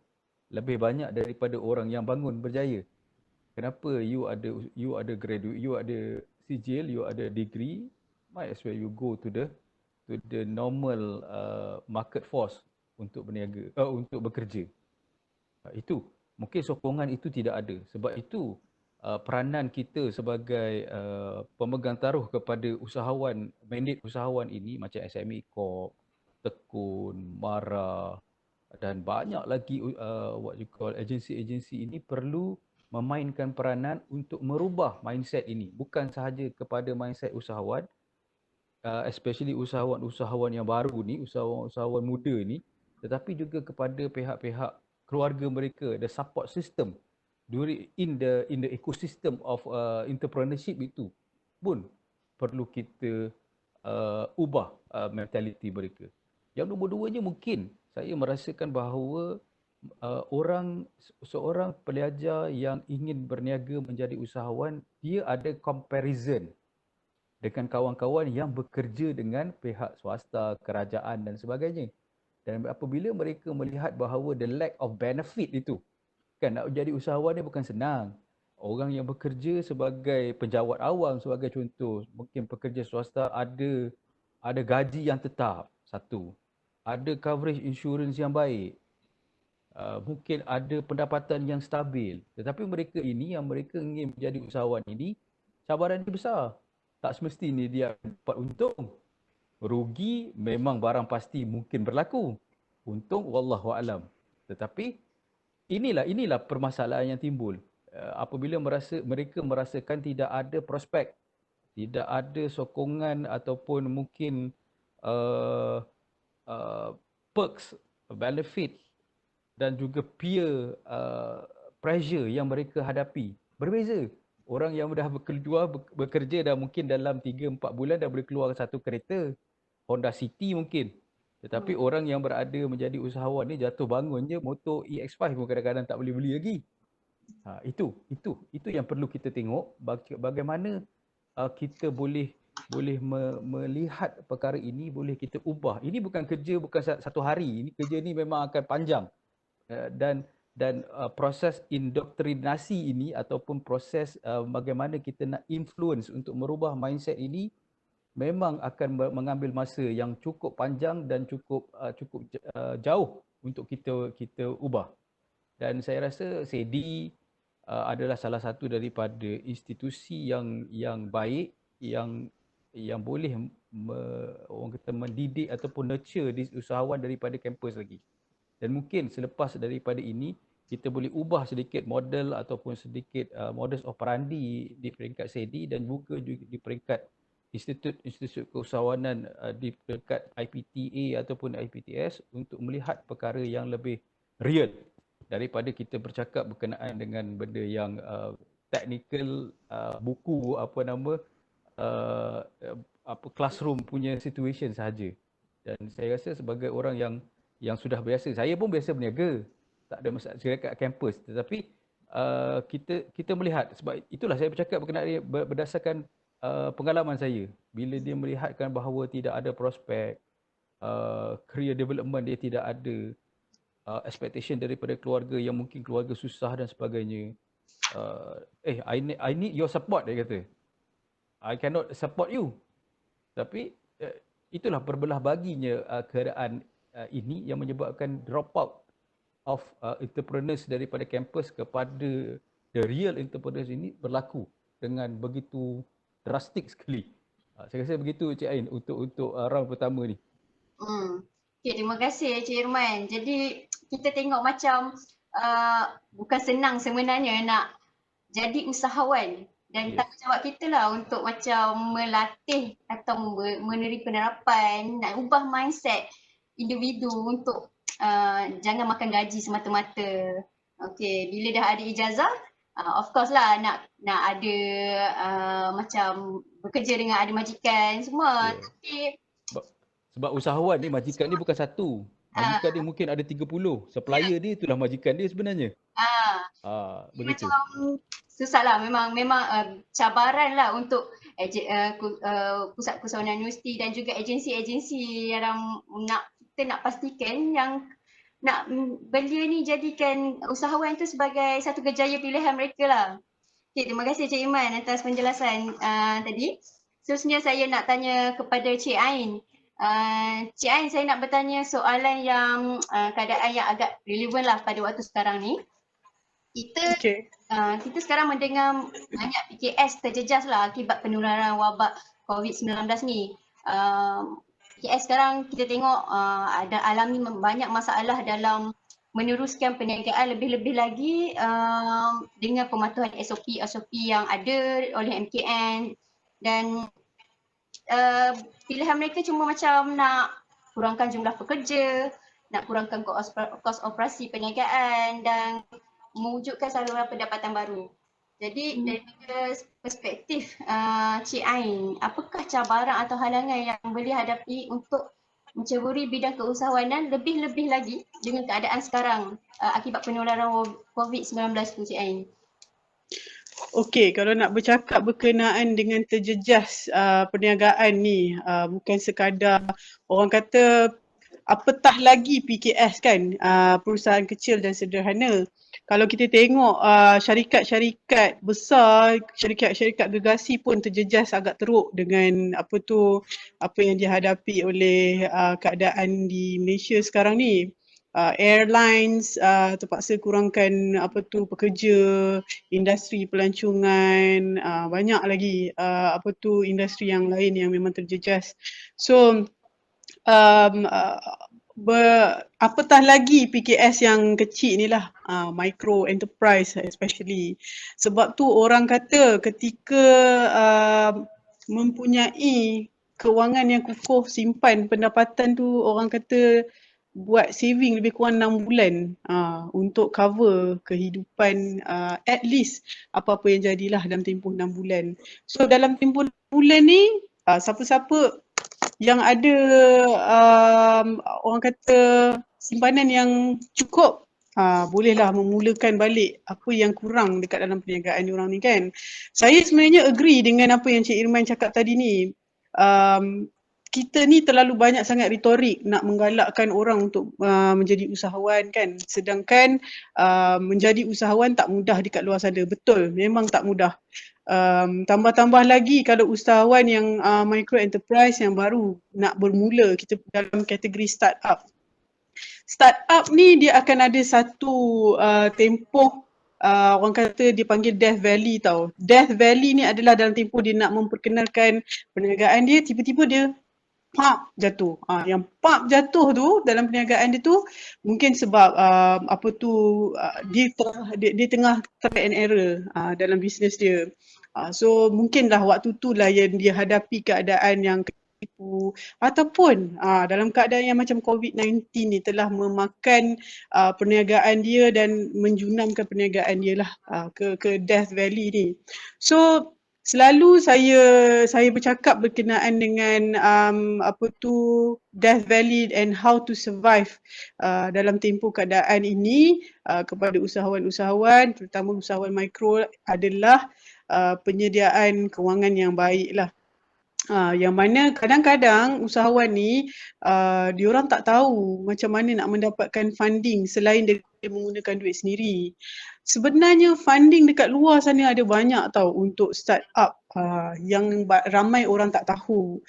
lebih banyak daripada orang yang bangun berjaya. Kenapa you ada graduate, you ada sijil, you ada degree, might as well you go to the normal market force untuk berniaga, untuk bekerja. Itu mungkin sokongan itu tidak ada. Sebab itu peranan kita sebagai pemegang taruh kepada usahawan, mandate usahawan ini macam SME Corp, Tekun, Mara dan banyak lagi what you call agensi-agensi ini perlu memainkan peranan untuk merubah mindset ini. Bukan sahaja kepada mindset usahawan, especially usahawan-usahawan yang baru ni, usahawan muda ni, tetapi juga kepada pihak-pihak keluarga mereka, the support system in the ecosystem of entrepreneurship itu pun perlu kita ubah mentality mereka. Yang nombor duanya mungkin saya merasakan bahawa seorang pelajar yang ingin berniaga menjadi usahawan, dia ada comparison dengan kawan-kawan yang bekerja dengan pihak swasta, kerajaan dan sebagainya. Dan apabila mereka melihat bahawa the lack of benefit itu, kan nak jadi usahawan ni bukan senang. Orang yang bekerja sebagai penjawat awam sebagai contoh, mungkin pekerja swasta ada gaji yang tetap, satu. Ada coverage insurance yang baik. Mungkin ada pendapatan yang stabil. Tetapi mereka ini yang mereka ingin menjadi usahawan ini, cabaran dia besar. Tak semestinya dia dapat untung. Rugi memang barang pasti mungkin berlaku. Untung wallahu alam. Tetapi inilah permasalahan yang timbul. Apabila mereka merasakan tidak ada prospek, tidak ada sokongan ataupun mungkin perks, benefit dan juga peer pressure yang mereka hadapi berbeza. Orang yang dah bekerja dah mungkin dalam 3-4 bulan dah boleh keluar satu kereta. Honda City mungkin. Tetapi orang yang berada menjadi usahawan ni jatuh bangun je motor EX5 pun kadang-kadang tak boleh beli lagi. Itu yang perlu kita tengok bagaimana kita boleh melihat perkara ini, boleh kita ubah. Ini bukan kerja bukan satu hari. Ini kerja ni memang akan panjang. Dan proses indoktrinasi ini ataupun proses bagaimana kita nak influence untuk merubah mindset ini memang akan mengambil masa yang cukup panjang dan cukup jauh untuk kita ubah. Dan saya rasa SEDI adalah salah satu daripada institusi yang baik yang boleh orang kata mendidik ataupun nurture usahawan daripada kampus lagi. Dan mungkin selepas daripada ini kita boleh ubah sedikit model ataupun sedikit modus operandi di peringkat SEDI dan juga di peringkat institut keusahawanan di peringkat IPTA ataupun IPTS untuk melihat perkara yang lebih real daripada kita bercakap berkenaan dengan benda yang technical, buku classroom punya situation sahaja. Dan saya rasa sebagai orang yang sudah biasa, saya pun biasa berniaga, tak ada masalah kat kampus, tetapi kita melihat, sebab itulah saya bercakap berkenaan berdasarkan pengalaman saya. Bila dia melihatkan bahawa tidak ada prospek, career development dia tidak ada, expectation daripada keluarga yang mungkin keluarga susah dan sebagainya. I need your support, dia kata. I cannot support you. Tapi itulah perbelah baginya keadaan ini yang menyebabkan drop out of entrepreneurs daripada kampus kepada the real entrepreneurs ini berlaku dengan begitu drastik sekali. Saya rasa begitu Cik Ain untuk round pertama ni. Okay, terima kasih Cik Irman. Jadi kita tengok macam bukan senang sebenarnya nak jadi usahawan. Dan tanggungjawab kita lah untuk macam melatih atau meneri penerapan, nak ubah mindset individu untuk jangan makan gaji semata-mata. Okay, bila dah ada ijazah, of course lah nak ada macam bekerja dengan ada majikan semua. Tapi sebab usahawan ni majikan ni bukan satu. Majikan dia mungkin ada 30. Supplier dia itulah majikan dia sebenarnya. Begitu. Macam susah lah, memang cabaran lah untuk pusat keusahawanan universiti dan juga agensi-agensi yang kita nak pastikan yang nak belia ni jadikan usahawan tu sebagai satu kerjaya pilihan mereka lah. Okay, terima kasih Cik Iman atas penjelasan tadi. Seterusnya saya nak tanya kepada Cik Ain. Cik Ain, saya nak bertanya soalan yang keadaan yang agak relevan lah pada waktu sekarang ni. Kita sekarang mendengar banyak PKS terjejas lah akibat penularan wabak COVID-19 ni. PKS sekarang kita tengok ada alami banyak masalah dalam meneruskan perniagaan, lebih-lebih lagi dengan pematuhan SOP yang ada oleh MKN, dan pilihan mereka cuma macam nak kurangkan jumlah pekerja, nak kurangkan kos operasi perniagaan dan mewujudkan saluran pendapatan baru. Jadi daripada perspektif Cik Ain, apakah cabaran atau halangan yang boleh hadapi untuk menceburi bidang keusahawanan lebih-lebih lagi dengan keadaan sekarang akibat penularan COVID-19 tu Cik Ain? Okey, kalau nak bercakap berkenaan dengan terjejas perniagaan ni, bukan sekadar orang kata apatah lagi PKS kan, perusahaan kecil dan sederhana. Kalau kita tengok syarikat-syarikat besar, syarikat-syarikat gergasi pun terjejas agak teruk dengan apa yang dihadapi oleh keadaan di Malaysia sekarang ni. Airlines terpaksa kurangkan pekerja, industri pelancongan, banyak lagi industri yang lain yang memang terjejas. So apatah lagi PKS yang kecil ni lah, micro enterprise especially. Sebab tu orang kata ketika mempunyai kewangan yang kukuh, simpan pendapatan tu, orang kata buat saving lebih kurang 6 bulan untuk cover kehidupan at least apa-apa yang jadilah dalam tempoh 6 bulan. So dalam tempoh 6 bulan ni siapa-siapa yang ada orang kata simpanan yang cukup, bolehlah memulakan balik apa yang kurang dekat dalam perniagaan diorang ni kan. Saya sebenarnya agree dengan apa yang Cik Irman cakap tadi ni. Kita ni terlalu banyak sangat retorik nak menggalakkan orang untuk menjadi usahawan kan. Sedangkan menjadi usahawan tak mudah dekat luar sana. Betul, memang tak mudah. Tambah-tambah lagi kalau usahawan yang micro enterprise yang baru nak bermula, kita dalam kategori startup. Startup ni dia akan ada satu tempoh orang kata dipanggil Death Valley tau. Death Valley ni adalah dalam tempoh dia nak memperkenalkan perniagaan dia, tiba-tiba dia jatuh. Yang jatuh tu dalam perniagaan dia tu mungkin sebab dia tengah try and error dalam bisnes dia. So mungkinlah waktu tu lah yang dia hadapi keadaan yang tipu ataupun dalam keadaan yang macam COVID-19 ni telah memakan perniagaan dia dan menjunamkan perniagaan dia lah ke Death Valley ni. So selalu saya bercakap berkenaan dengan Death Valley and how to survive dalam tempoh keadaan ini kepada usahawan-usahawan, terutama usahawan mikro adalah penyediaan kewangan yang baik lah. Yang mana kadang-kadang usahawan ni diorang tak tahu macam mana nak mendapatkan funding selain dari menggunakan duit sendiri. Sebenarnya funding dekat luar sana ada banyak tau untuk startup yang ramai orang tak tahu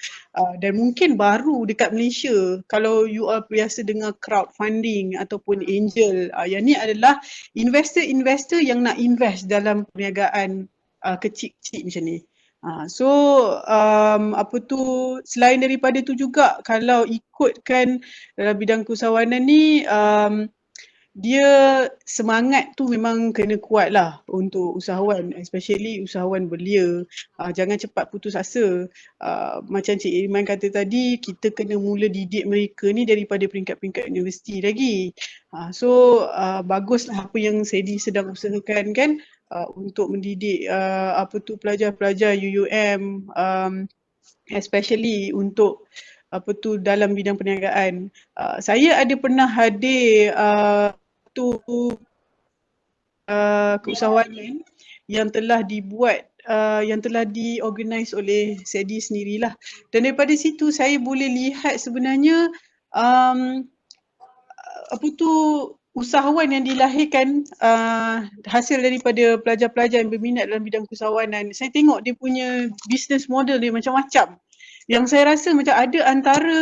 dan mungkin baru dekat Malaysia. Kalau you all biasa dengar crowdfunding ataupun angel, yang ni adalah investor-investor yang nak invest dalam perniagaan kecil-kecil macam ni. Selain daripada tu juga kalau ikutkan dalam bidang keusahawanan ni dia semangat tu memang kena kuat lah untuk usahawan, especially usahawan belia. Jangan cepat putus asa. Macam Cik Irman kata tadi, kita kena mula didik mereka ni daripada peringkat-peringkat universiti lagi. Baguslah apa yang Sedi sedang usahakan kan, untuk mendidik pelajar-pelajar UUM, especially untuk dalam bidang perniagaan. Saya ada pernah hadir keusahawanan yang telah dibuat yang telah diorganize oleh Sedi sendirilah, dan daripada situ saya boleh lihat sebenarnya usahawan yang dilahirkan hasil daripada pelajar-pelajar yang berminat dalam bidang keusahawanan. Saya tengok dia punya business model dia macam-macam. Yang saya rasa macam ada antara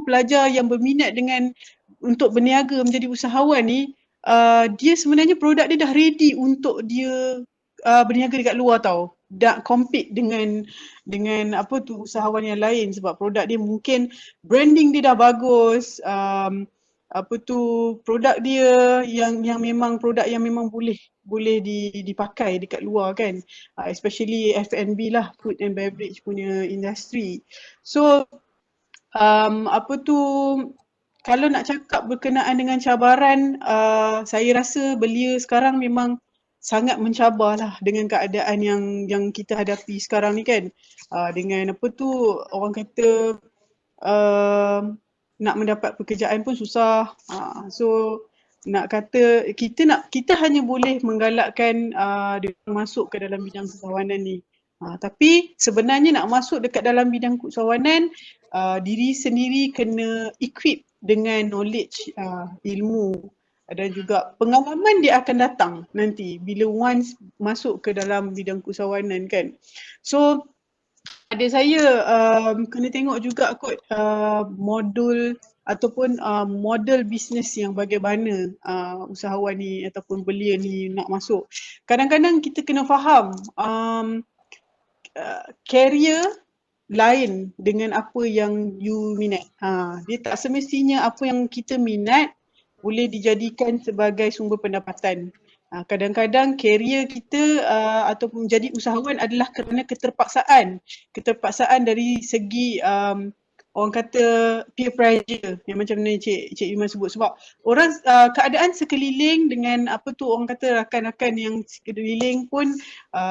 pelajar yang berminat dengan untuk berniaga menjadi usahawan ni, dia sebenarnya produk dia dah ready untuk dia berniaga dekat luar tau. Dah compete dengan usahawan yang lain sebab produk dia mungkin branding dia dah bagus, produk dia yang memang produk yang memang boleh dipakai dekat luar kan, especially F&B lah, food and beverage punya industri. So kalau nak cakap berkenaan dengan cabaran, saya rasa belia sekarang memang sangat mencabar lah dengan keadaan yang kita hadapi sekarang ni kan. Dengan orang kata nak mendapat pekerjaan pun susah. So nak kata kita hanya boleh menggalakkan dia masuk ke dalam bidang keusahawanan ni. Tapi sebenarnya nak masuk dekat dalam bidang keusahawanan, diri sendiri kena equip dengan knowledge, ilmu dan juga pengalaman dia akan datang nanti bila once masuk ke dalam bidang keusahawanan kan. So ada saya kena tengok juga kot modul ataupun model bisnes yang bagaimana usahawan ni ataupun belia ni nak masuk. Kadang-kadang kita kena faham career lain dengan apa yang you minat. Dia tak semestinya apa yang kita minat boleh dijadikan sebagai sumber pendapatan. Kadang-kadang career kita ataupun menjadi usahawan adalah kerana keterpaksaan dari segi orang kata peer pressure yang macam mana Cik Iman sebut, sebab orang keadaan sekeliling dengan apa tu orang kata rakan-rakan yang sekeliling pun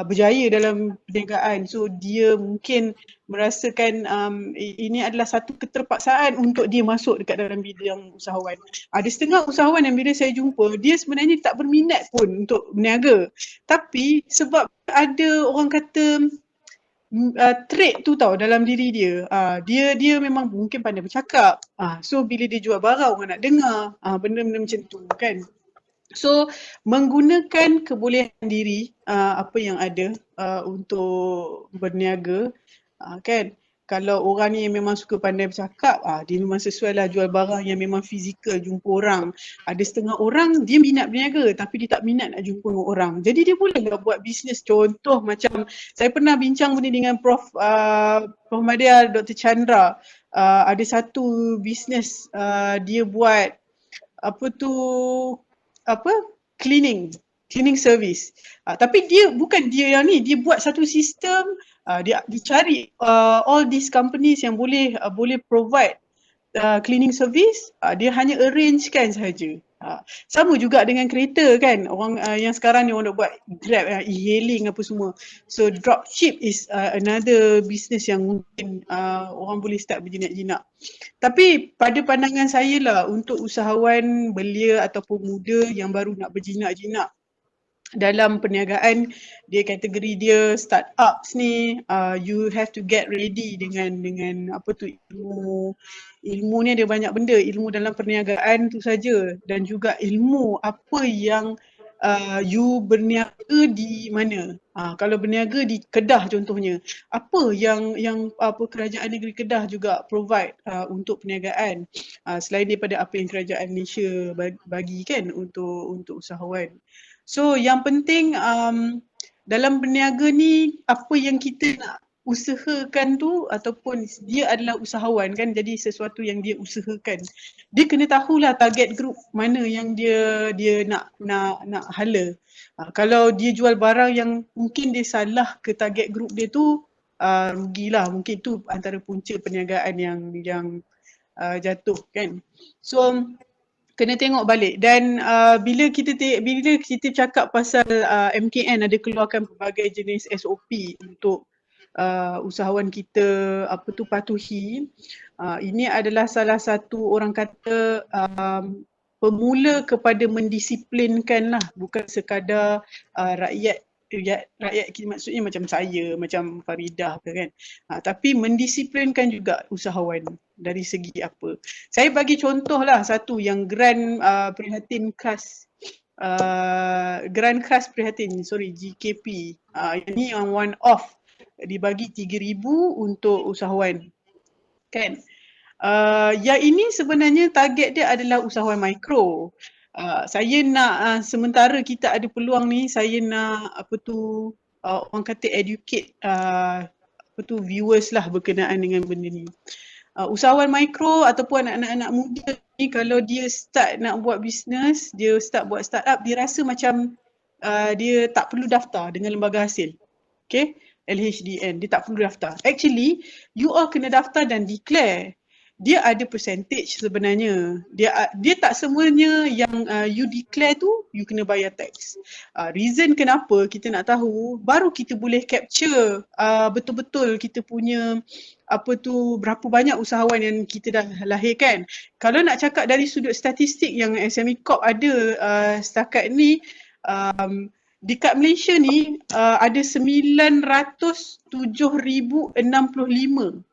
berjaya dalam perniagaan, so dia mungkin merasakan ini adalah satu keterpaksaan untuk dia masuk dekat dalam bidang usahawan. Ada setengah usahawan yang bila saya jumpa, dia sebenarnya tak berminat pun untuk berniaga, tapi sebab ada orang kata trait tu tau dalam diri dia. Dia memang mungkin pandai bercakap. So bila dia jual barang orang nak dengar. Benda-benda macam tu kan. So menggunakan kebolehan diri apa yang ada untuk berniaga kan. Kalau orang ni memang suka pandai bercakap, dia memang sesuai lah jual barang yang memang fizikal, jumpa orang. Ada setengah orang dia minat berniaga tapi dia tak minat nak jumpa dengan orang. Jadi dia boleh tak buat bisnes, contoh macam saya pernah bincang benda dengan Prof Madia, Dr. Chandra. Ada satu bisnes dia buat cleaning service. Tapi dia bukan dia yang ni, dia buat satu sistem. Dia cari all these companies yang boleh provide cleaning service, dia hanya arrangekan sahaja. Sama juga dengan kereta kan, orang yang sekarang ni orang nak buat Grab, e-hailing apa semua. So dropship is another business yang mungkin orang boleh start berjinak-jinak. Tapi pada pandangan saya lah, untuk usahawan belia ataupun muda yang baru nak berjinak-jinak dalam perniagaan, dia kategori dia startups ni, you have to get ready dengan ilmu ni ada banyak benda, ilmu dalam perniagaan tu saja, dan juga ilmu apa yang you berniaga di mana. Kalau berniaga di Kedah contohnya, apa yang kerajaan negeri Kedah juga provide untuk perniagaan, selain daripada apa yang kerajaan Malaysia bagi kan untuk usahawan. So yang penting dalam berniaga ni, apa yang kita nak usahakan tu, ataupun dia adalah usahawan kan, jadi sesuatu yang dia usahakan, dia kena tahulah target group mana yang dia nak hala. Kalau dia jual barang yang mungkin dia salah ke target group dia tu, rugilah, mungkin tu antara punca perniagaan yang jatuh kan. So kena tengok balik, dan bila kita cakap pasal MKN ada keluarkan pelbagai jenis SOP untuk usahawan kita patuhi. Ini adalah salah satu orang kata pemula kepada mendisiplinkan lah, bukan sekadar rakyat maksudnya macam saya, macam Faridah ke kan, tapi mendisiplinkan juga usahawan dari segi apa. Saya bagi contoh lah satu yang Grant Khas Prihatin, GKP. Ini yang one off, dibagi 3,000 untuk usahawan kan. Yang ini sebenarnya target dia adalah usahawan mikro. Saya nak sementara kita ada peluang ni, saya nak orang kata educate viewers lah berkenaan dengan benda ni. Usahawan mikro ataupun anak-anak muda ni, kalau dia start nak buat bisnes, dia start buat startup, dia rasa macam dia tak perlu daftar dengan lembaga hasil. Okay, LHDN, dia tak perlu daftar. Actually, you all kena daftar dan declare. Dia ada percentage sebenarnya. Dia tak semuanya yang you declare tu you kena bayar tax. Reason kenapa kita nak tahu, baru kita boleh capture betul-betul kita punya berapa banyak usahawan yang kita dah lahirkan. Kalau nak cakap dari sudut statistik yang SME Corp ada setakat ni, dekat Malaysia ni ada 907,065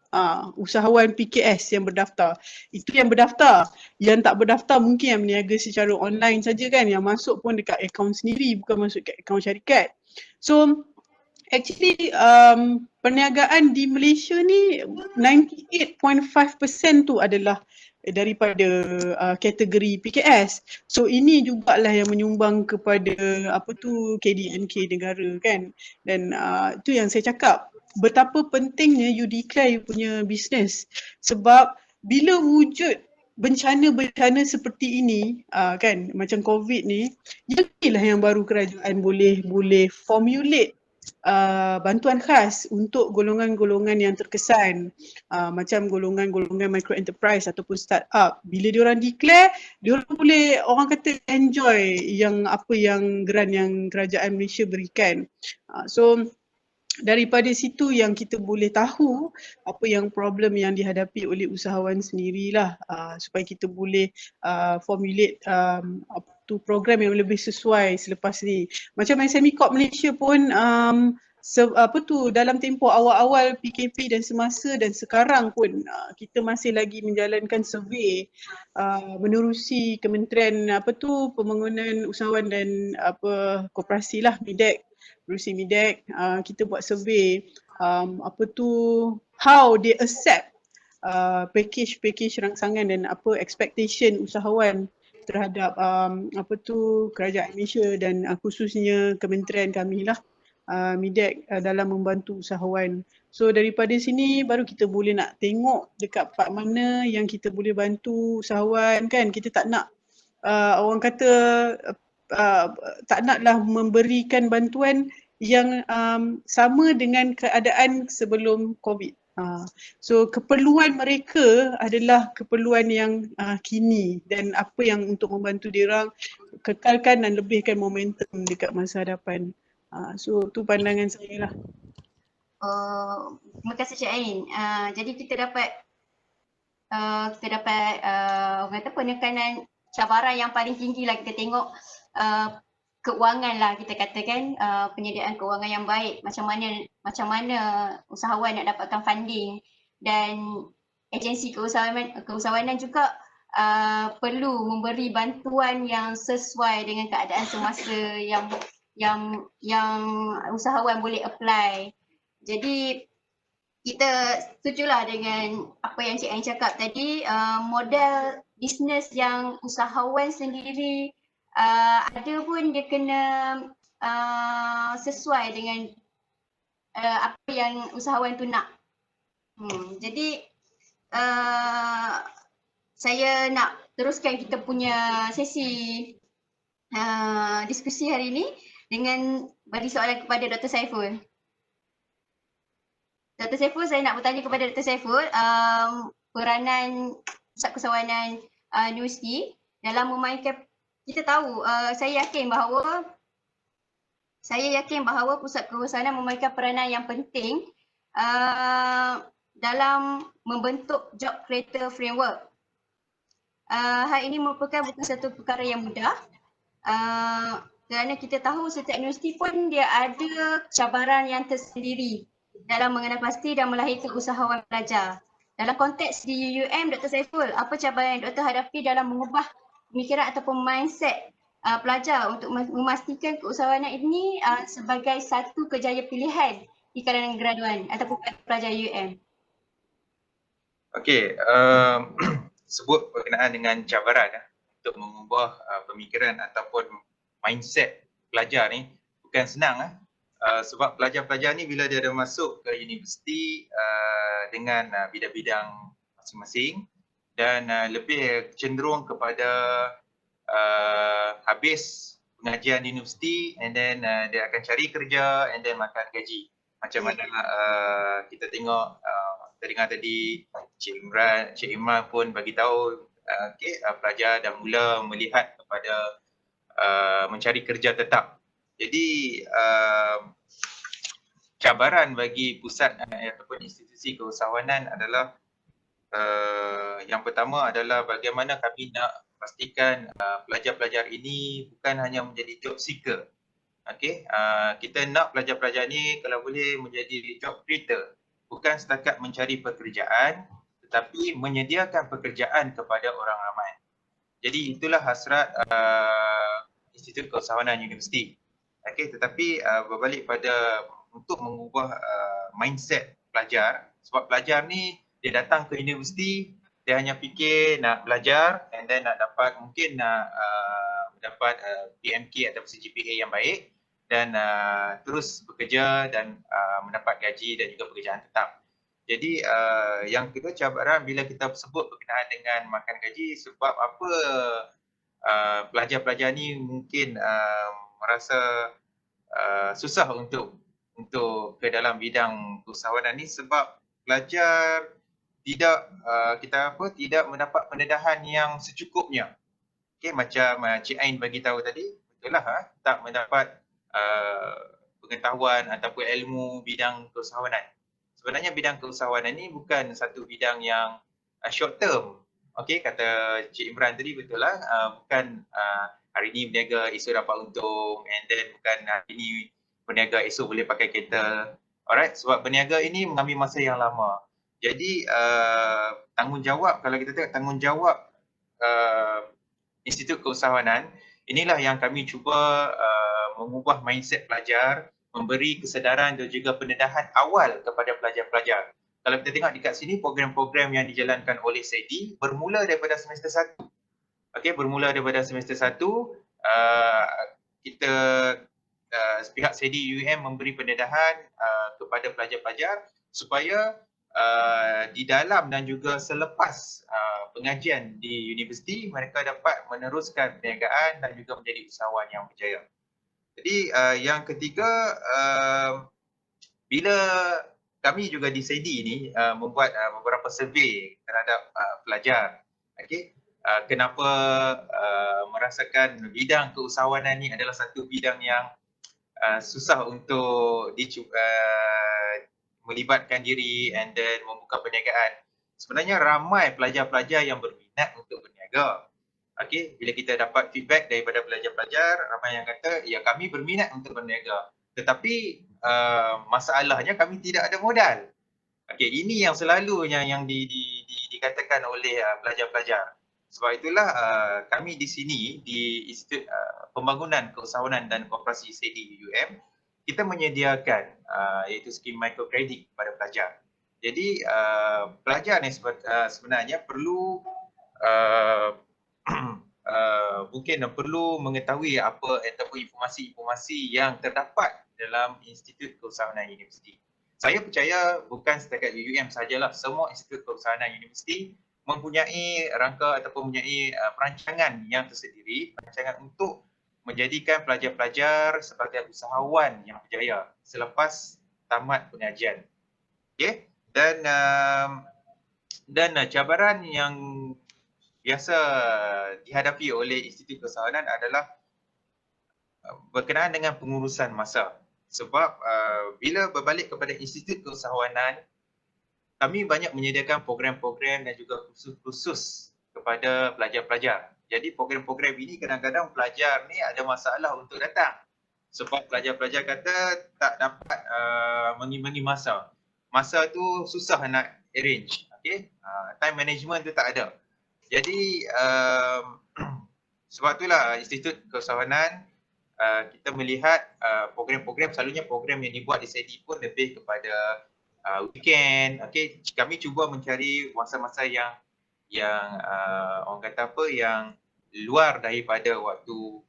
usahawan PKS yang berdaftar. Itu yang berdaftar. Yang tak berdaftar mungkin yang berniaga secara online saja kan, yang masuk pun dekat akaun sendiri, bukan masuk dekat akaun syarikat. So actually perniagaan di Malaysia ni 98.5% tu adalah daripada kategori PKS. So ini jugalah yang menyumbang kepada KDNK negara kan. Dan itu yang saya cakap, betapa pentingnya you declare you punya bisnes. Sebab bila wujud bencana-bencana seperti ini kan, macam COVID ni, inilah yang baru kerajaan boleh formulate bantuan khas untuk golongan-golongan yang terkesan, macam golongan-golongan micro enterprise ataupun startup. Bila diorang declare, diorang boleh, orang kata, enjoy yang apa yang grant yang kerajaan Malaysia berikan. So daripada situ yang kita boleh tahu apa yang problem yang dihadapi oleh usahawan sendirilah, supaya kita boleh formulate apa tu program yang lebih sesuai selepas ni. Macam SME Corp Malaysia pun apa tu dalam tempoh awal-awal PKP dan semasa dan sekarang pun kita masih lagi menjalankan survey menerusi Kementerian apa tu Pembangunan Usahawan dan apa Koperasi lah, MIDEC, menerusi MIDEC, kita buat survey apa tu how they accept package rangsangan dan apa expectation usahawan terhadap apa tu kerajaan Malaysia dan khususnya kementerian kami lah, MIDEC, dalam membantu usahawan. So daripada sini baru kita boleh nak tengok dekat part mana yang kita boleh bantu usahawan kan. Kita tak nak orang kata tak naklah memberikan bantuan yang sama dengan keadaan sebelum COVID. So keperluan mereka adalah keperluan yang kini dan apa yang untuk membantu diorang kekalkan dan lebihkan momentum dekat masa hadapan. So tu pandangan saya lah. Terima kasih Cik Ain. Jadi kita dapat orang kata penekanan cabaran yang paling tinggi lah kita tengok keuangan lah kita katakan, penyediaan keuangan yang baik, macam mana usahawan nak dapatkan funding, dan agensi keusahawanan juga perlu memberi bantuan yang sesuai dengan keadaan semasa yang usahawan boleh apply. Jadi kita setujulah dengan apa yang Cik Ain cakap tadi, model bisnes yang usahawan sendiri ada pun dia kena sesuai dengan apa yang usahawan tu nak. Jadi saya nak teruskan kita punya sesi diskusi hari ini dengan bagi soalan kepada Dr. Saiful. Dr. Saiful, saya nak bertanya kepada Dr. Saiful, peranan Pusat Keusahawanan Universiti dalam memainkan, kita tahu, saya yakin bahawa Pusat Keusahawanan memainkan peranan yang penting dalam membentuk job creator framework. Hal ini merupakan bukan satu perkara yang mudah, kerana kita tahu setiap universiti pun dia ada cabaran yang tersendiri dalam mengenal pasti dan melahirkan usahawan pelajar. Dalam konteks di UM, Dr. Saiful, apa cabaran yang Dr. hadapi dalam mengubah pemikiran ataupun mindset pelajar untuk memastikan keusahawanan ini sebagai satu kerjaya pilihan di kalangan graduan ataupun pelajar UM? Okey, sebut berkenaan dengan cabaran untuk mengubah pemikiran ataupun mindset pelajar ni bukan senang sebab pelajar-pelajar ni bila dia ada masuk ke universiti dengan bidang-bidang masing-masing dan lebih cenderung kepada habis pengajian di universiti and then dia akan cari kerja and then makan gaji. Macam mana kita tengok terdengar tadi Cik Imran pun bagi tahu pelajar dah mula melihat kepada mencari kerja tetap. Jadi cabaran bagi pusat ataupun institusi keusahawanan adalah yang pertama adalah bagaimana kami nak pastikan pelajar-pelajar ini bukan hanya menjadi job seeker. Okey, kita nak pelajar-pelajar ni kalau boleh menjadi job creator, bukan setakat mencari pekerjaan tetapi menyediakan pekerjaan kepada orang ramai. Jadi itulah hasrat Institut Keusahawanan Universiti. Okey, tetapi berbalik pada untuk mengubah mindset pelajar, sebab pelajar ni dia datang ke universiti, dia hanya fikir nak belajar and then nak dapat mungkin nak mendapat PMK atau CGPA yang baik dan terus bekerja dan mendapat gaji dan juga pekerjaan tetap. Jadi yang kedua cabaran bila kita sebut berkenaan dengan makan gaji, sebab apa pelajar-pelajar ni mungkin merasa susah untuk untuk ke dalam bidang keusahawanan ni sebab pelajar tidak tidak mendapat pendedahan yang secukupnya. Okey, macam Cik Ain bagi tahu tadi, betul lah tak mendapat pengetahuan ataupun ilmu bidang keusahawanan. Sebenarnya bidang keusahawanan ni bukan satu bidang yang short term. Okey, kata Cik Imran tadi betul lah, bukan hari ni berniaga esok dapat untung, and then bukan hari ni berniaga esok boleh pakai kereta. Alright, sebab berniaga ini mengambil masa yang lama. Jadi tanggungjawab, kalau kita tengok tanggungjawab Institut Keusahawanan, inilah yang kami cuba mengubah mindset pelajar, memberi kesedaran dan juga pendedahan awal kepada pelajar-pelajar. Kalau kita tengok dekat sini, program-program yang dijalankan oleh SEDI bermula daripada semester 1. Okey, bermula daripada semester 1, kita pihak SEDI UUM memberi pendedahan kepada pelajar-pelajar supaya di dalam dan juga selepas pengajian di universiti mereka dapat meneruskan perniagaan dan juga menjadi usahawan yang berjaya. Jadi yang ketiga, bila kami juga di SEDI ni membuat beberapa survey terhadap pelajar, okey, kenapa merasakan bidang keusahawanan ni adalah satu bidang yang susah untuk melibatkan diri and then membuka perniagaan. Sebenarnya ramai pelajar-pelajar yang berminat untuk berniaga. Okey, bila kita dapat feedback daripada pelajar-pelajar, ramai yang kata, ya kami berminat untuk berniaga. Tetapi masalahnya kami tidak ada modal. Okey, ini yang selalunya yang dikatakan oleh pelajar-pelajar. Sebab itulah kami di sini di Institut Pembangunan Keusahawanan dan Koperasi SEDI UUM, kita menyediakan iaitu skim microkredit kepada pelajar. Jadi pelajar ni sebenarnya perlu mungkin perlu mengetahui apa ataupun informasi-informasi yang terdapat dalam Institut Keusahawanan Universiti. Saya percaya bukan setakat UUM sahajalah, semua Institut Keusahawanan Universiti mempunyai rangka ataupun mempunyai perancangan yang tersendiri, perancangan untuk menjadikan pelajar-pelajar sebagai usahawan yang berjaya selepas tamat pengajian. Okey, dan cabaran yang biasa dihadapi oleh Institut Keusahawanan adalah berkenaan dengan pengurusan masa. Sebab bila berbalik kepada Institut Keusahawanan, kami banyak menyediakan program-program dan juga kursus-kursus kepada pelajar-pelajar. Jadi program-program ini kadang-kadang pelajar ni ada masalah untuk datang. Sebab pelajar-pelajar kata tak dapat mengimbangi masa. Masa tu susah nak arrange. Okay? Time management tu tak ada. Jadi sebab itulah Institut Keusahawanan kita melihat program-program, selalunya program yang dibuat di SEDI pun lebih kepada weekend. Okay? Kami cuba mencari masa-masa yang orang kata apa, yang luar daripada waktu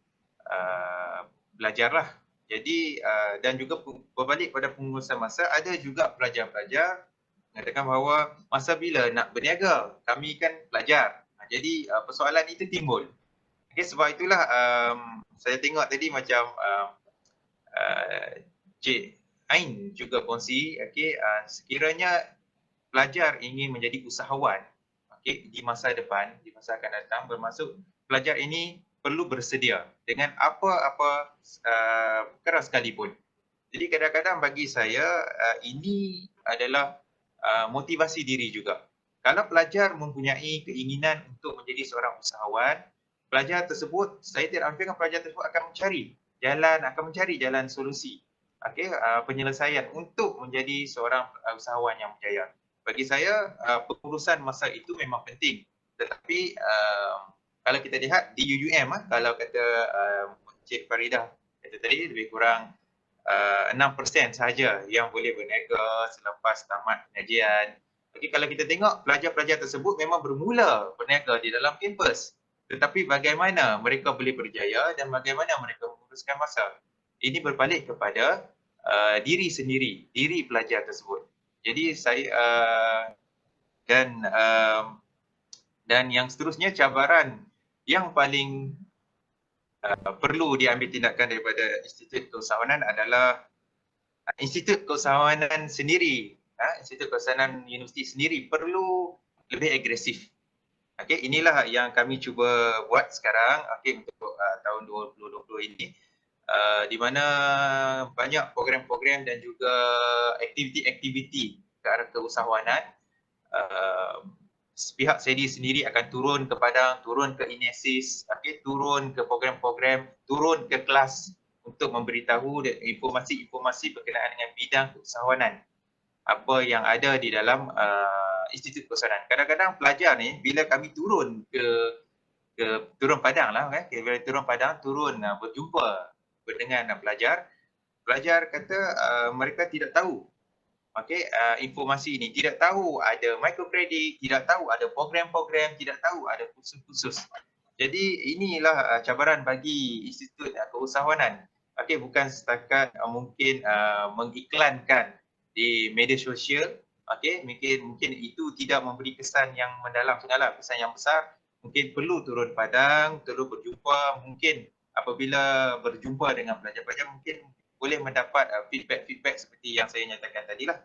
belajar lah. Jadi dan juga berbalik pada pengurusan masa, ada juga pelajar-pelajar mengatakan bahawa masa bila nak berniaga, kami kan pelajar. Jadi persoalan itu timbul. Okay, sebab itulah saya tengok tadi macam Cik Ain juga kongsi, okay, sekiranya pelajar ingin menjadi usahawan, okay, di masa depan, di masa akan datang, bermaksud pelajar ini perlu bersedia dengan apa-apa perkara sekalipun. Jadi kadang-kadang bagi saya ini adalah motivasi diri juga. Kalau pelajar mempunyai keinginan untuk menjadi seorang usahawan, pelajar tersebut, saya tidak nafikan pelajar tersebut akan mencari jalan solusi, okay, penyelesaian untuk menjadi seorang usahawan yang berjaya. Bagi saya pengurusan masa itu memang penting. Tetapi kalau kita lihat di UUM, kalau kata Cik Faridah kata tadi, lebih kurang 6% sahaja yang boleh berniaga selepas tamat pengajian. Okay, kalau kita tengok pelajar-pelajar tersebut memang bermula berniaga di dalam kampus. Tetapi bagaimana mereka boleh berjaya dan bagaimana mereka menguruskan masa? Ini berbalik kepada diri sendiri, diri pelajar tersebut. Jadi saya dan yang seterusnya, cabaran yang paling perlu diambil tindakan daripada Institut Keusahawanan adalah Institut Keusahawanan sendiri, Institut Keusahawanan Universiti sendiri perlu lebih agresif. Okey, inilah yang kami cuba buat sekarang, okey, untuk tahun 2020 ini, di mana banyak program-program dan juga aktiviti-aktiviti ke arah keusahawanan. Pihak SEDI sendiri akan turun ke Padang, turun ke INESIS, okey, turun ke program-program, turun ke kelas untuk memberitahu informasi-informasi berkenaan dengan bidang keusahawanan apa yang ada di dalam Institut Keusahawanan. Kadang-kadang pelajar ni bila kami turun turun Padang lah kan, bila turun Padang, berjumpa dengan pelajar kata mereka tidak tahu informasi ini, tidak tahu ada microkredit, tidak tahu ada program-program, tidak tahu ada kursus-kursus. Jadi inilah cabaran bagi Institut Keusahawanan. Okey, bukan setakat mungkin mengiklankan di media sosial. Okey, mungkin itu tidak memberi kesan yang mendalam sangatlah, kesan yang besar. Mungkin perlu turun padang, perlu berjumpa, mungkin apabila berjumpa dengan pelajar-pelajar mungkin boleh mendapat feedback seperti yang saya nyatakan tadi lah.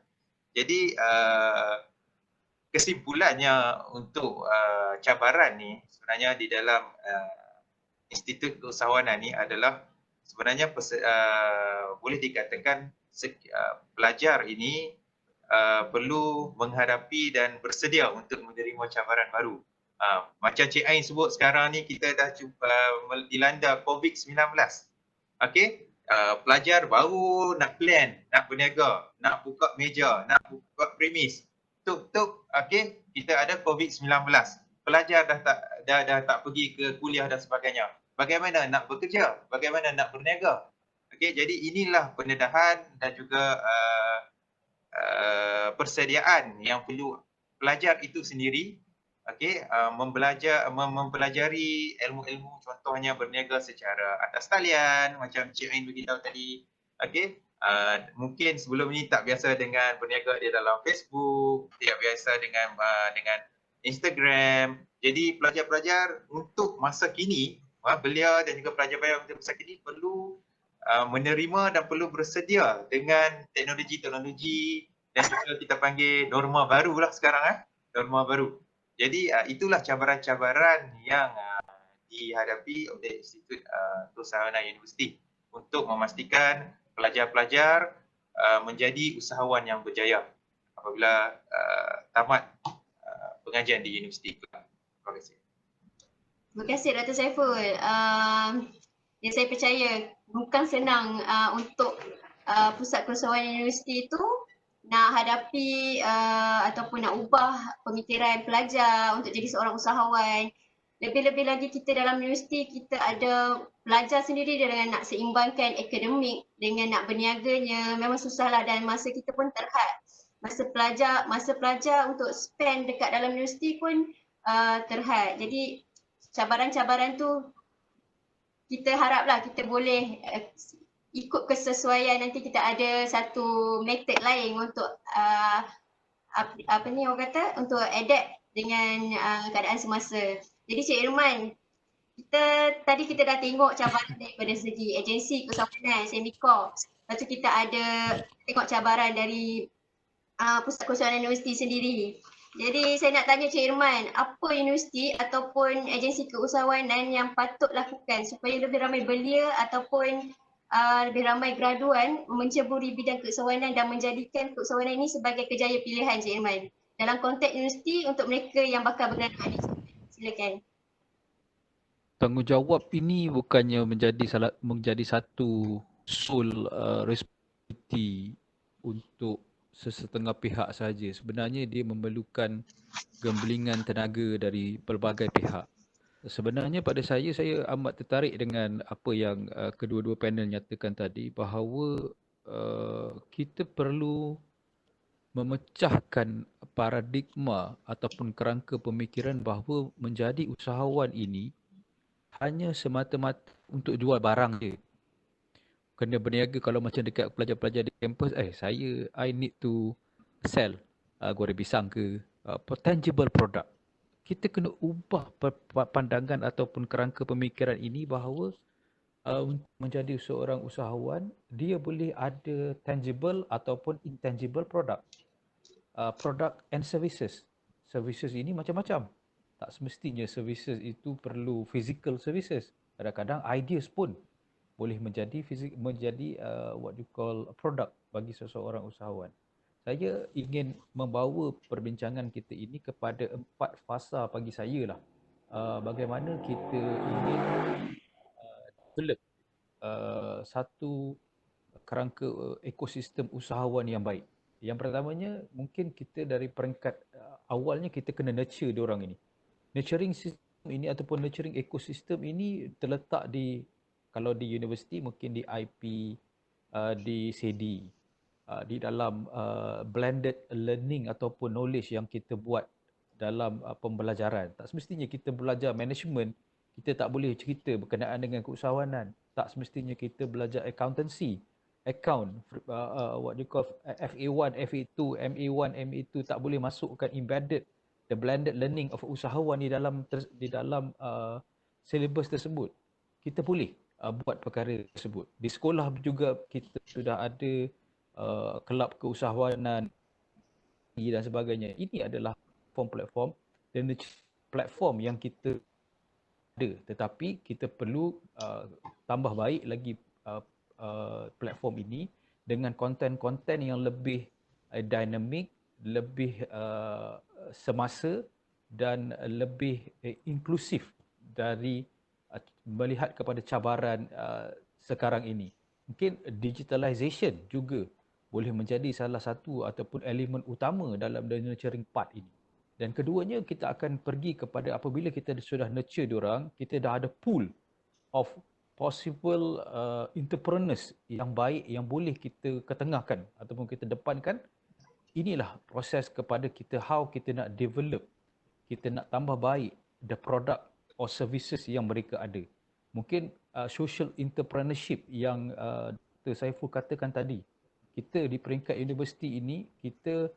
Jadi kesimpulannya untuk cabaran ni sebenarnya di dalam Institut Keusahawanan ni adalah sebenarnya boleh dikatakan pelajar ini perlu menghadapi dan bersedia untuk menerima cabaran baru. Macam Cik Ain sebut sekarang ni kita dah dilanda COVID-19. Okey, pelajar baru nak plan, nak berniaga, nak buka meja, nak buka premis. Tuk, okey, kita ada COVID-19. Pelajar dah tak pergi ke kuliah dan sebagainya. Bagaimana nak bekerja? Bagaimana nak berniaga? Okey, jadi inilah pendedahan dan juga persediaan yang perlu pelajar itu sendiri, okey, mempelajari ilmu-ilmu, contohnya berniaga secara atas talian macam Cik Ain beritahu tadi. Okey, mungkin sebelum ni tak biasa dengan berniaga di dalam Facebook, tidak biasa dengan Instagram. Jadi pelajar-pelajar untuk masa kini, belia dan juga pelajar-pelajar untuk masa kini perlu menerima dan perlu bersedia dengan teknologi-teknologi dan juga kita panggil norma baru lah sekarang, norma baru. Jadi itulah cabaran-cabaran yang dihadapi oleh Institut Keusahawanan Universiti untuk memastikan pelajar-pelajar menjadi usahawan yang berjaya apabila tamat pengajian di universiti. Terima kasih. Terima kasih Dr. Saiful. Yang saya percaya bukan senang untuk Pusat Keusahawanan Universiti itu nak hadapi ataupun nak ubah pemikiran pelajar untuk jadi seorang usahawan. Lebih-lebih lagi kita dalam universiti, kita ada pelajar sendiri dengan nak seimbangkan akademik dengan nak berniaganya. Memang susahlah dan masa kita pun terhad. Masa pelajar untuk spend dekat dalam universiti pun terhad. Jadi cabaran-cabaran tu kita haraplah kita boleh ikut kesesuaian, nanti kita ada satu method lain untuk orang kata untuk adapt dengan keadaan semasa. Jadi Cik Irman, kita dah tengok cabaran daripada segi agensi keusahawanan, Semicorp. Lepas tu kita ada tengok cabaran dari Pusat Keusahawanan Universiti sendiri. Jadi saya nak tanya Cik Irman, apa universiti ataupun agensi keusahawanan yang patut lakukan supaya lebih ramai belia ataupun lebih ramai graduan menceburi bidang keusahawanan dan menjadikan keusahawanan ini sebagai kerjaya pilihan, Cik Irman, dalam konteks universiti untuk mereka yang bakal bergraduan ini? Silakan. Tanggungjawab ini bukannya menjadi satu sole responsibility untuk sesetengah pihak sahaja. Sebenarnya dia memerlukan gembelingan tenaga dari pelbagai pihak. Sebenarnya pada saya amat tertarik dengan apa yang kedua-dua panel nyatakan tadi, bahawa kita perlu memecahkan paradigma ataupun kerangka pemikiran bahawa menjadi usahawan ini hanya semata-mata untuk jual barang je. Kena berniaga kalau macam dekat pelajar-pelajar di kampus, I need to sell goreng pisang ke, tangible product. Kita kena ubah pandangan ataupun kerangka pemikiran ini bahawa menjadi seorang usahawan, dia boleh ada tangible ataupun intangible product. Product and services. Services ini macam-macam. Tak semestinya services itu perlu physical services. Kadang-kadang ideas pun boleh menjadi what you call a product bagi seseorang usahawan. Saya ingin membawa perbincangan kita ini kepada 4 fasa bagi saya lah. Bagaimana kita ingin develop satu kerangka ekosistem usahawan yang baik. Yang pertamanya, mungkin kita dari peringkat awalnya kita kena nurture diorang ini. Nurturing system ini ataupun nurturing ekosistem ini terletak di, kalau di universiti mungkin di IP, di SEDI, di dalam blended learning ataupun knowledge yang kita buat dalam pembelajaran. Tak semestinya kita belajar management, kita tak boleh cerita berkenaan dengan keusahawanan. Tak semestinya kita belajar accountancy, account, what you call FA1, FA2, MA1, MA2, tak boleh masukkan embedded the blended learning of usahawan di dalam syllabus tersebut. Kita boleh buat perkara tersebut. Di sekolah juga kita sudah ada kelab keusahawanan dan sebagainya. Ini adalah platform dan platform yang kita ada, tetapi kita perlu tambah baik lagi platform ini dengan konten-konten yang lebih dinamik, lebih semasa dan lebih inklusif dari melihat kepada cabaran sekarang ini. Mungkin digitalization juga boleh menjadi salah satu ataupun elemen utama dalam the nurturing part ini. Dan keduanya, kita akan pergi kepada apabila kita sudah nurture diorang, kita dah ada pool of possible entrepreneurs yang baik yang boleh kita ketengahkan ataupun kita depankan. Inilah proses kepada kita how kita nak develop, kita nak tambah baik the product or services yang mereka ada. Mungkin social entrepreneurship yang Dr. Saiful katakan tadi. Kita di peringkat universiti ini, kita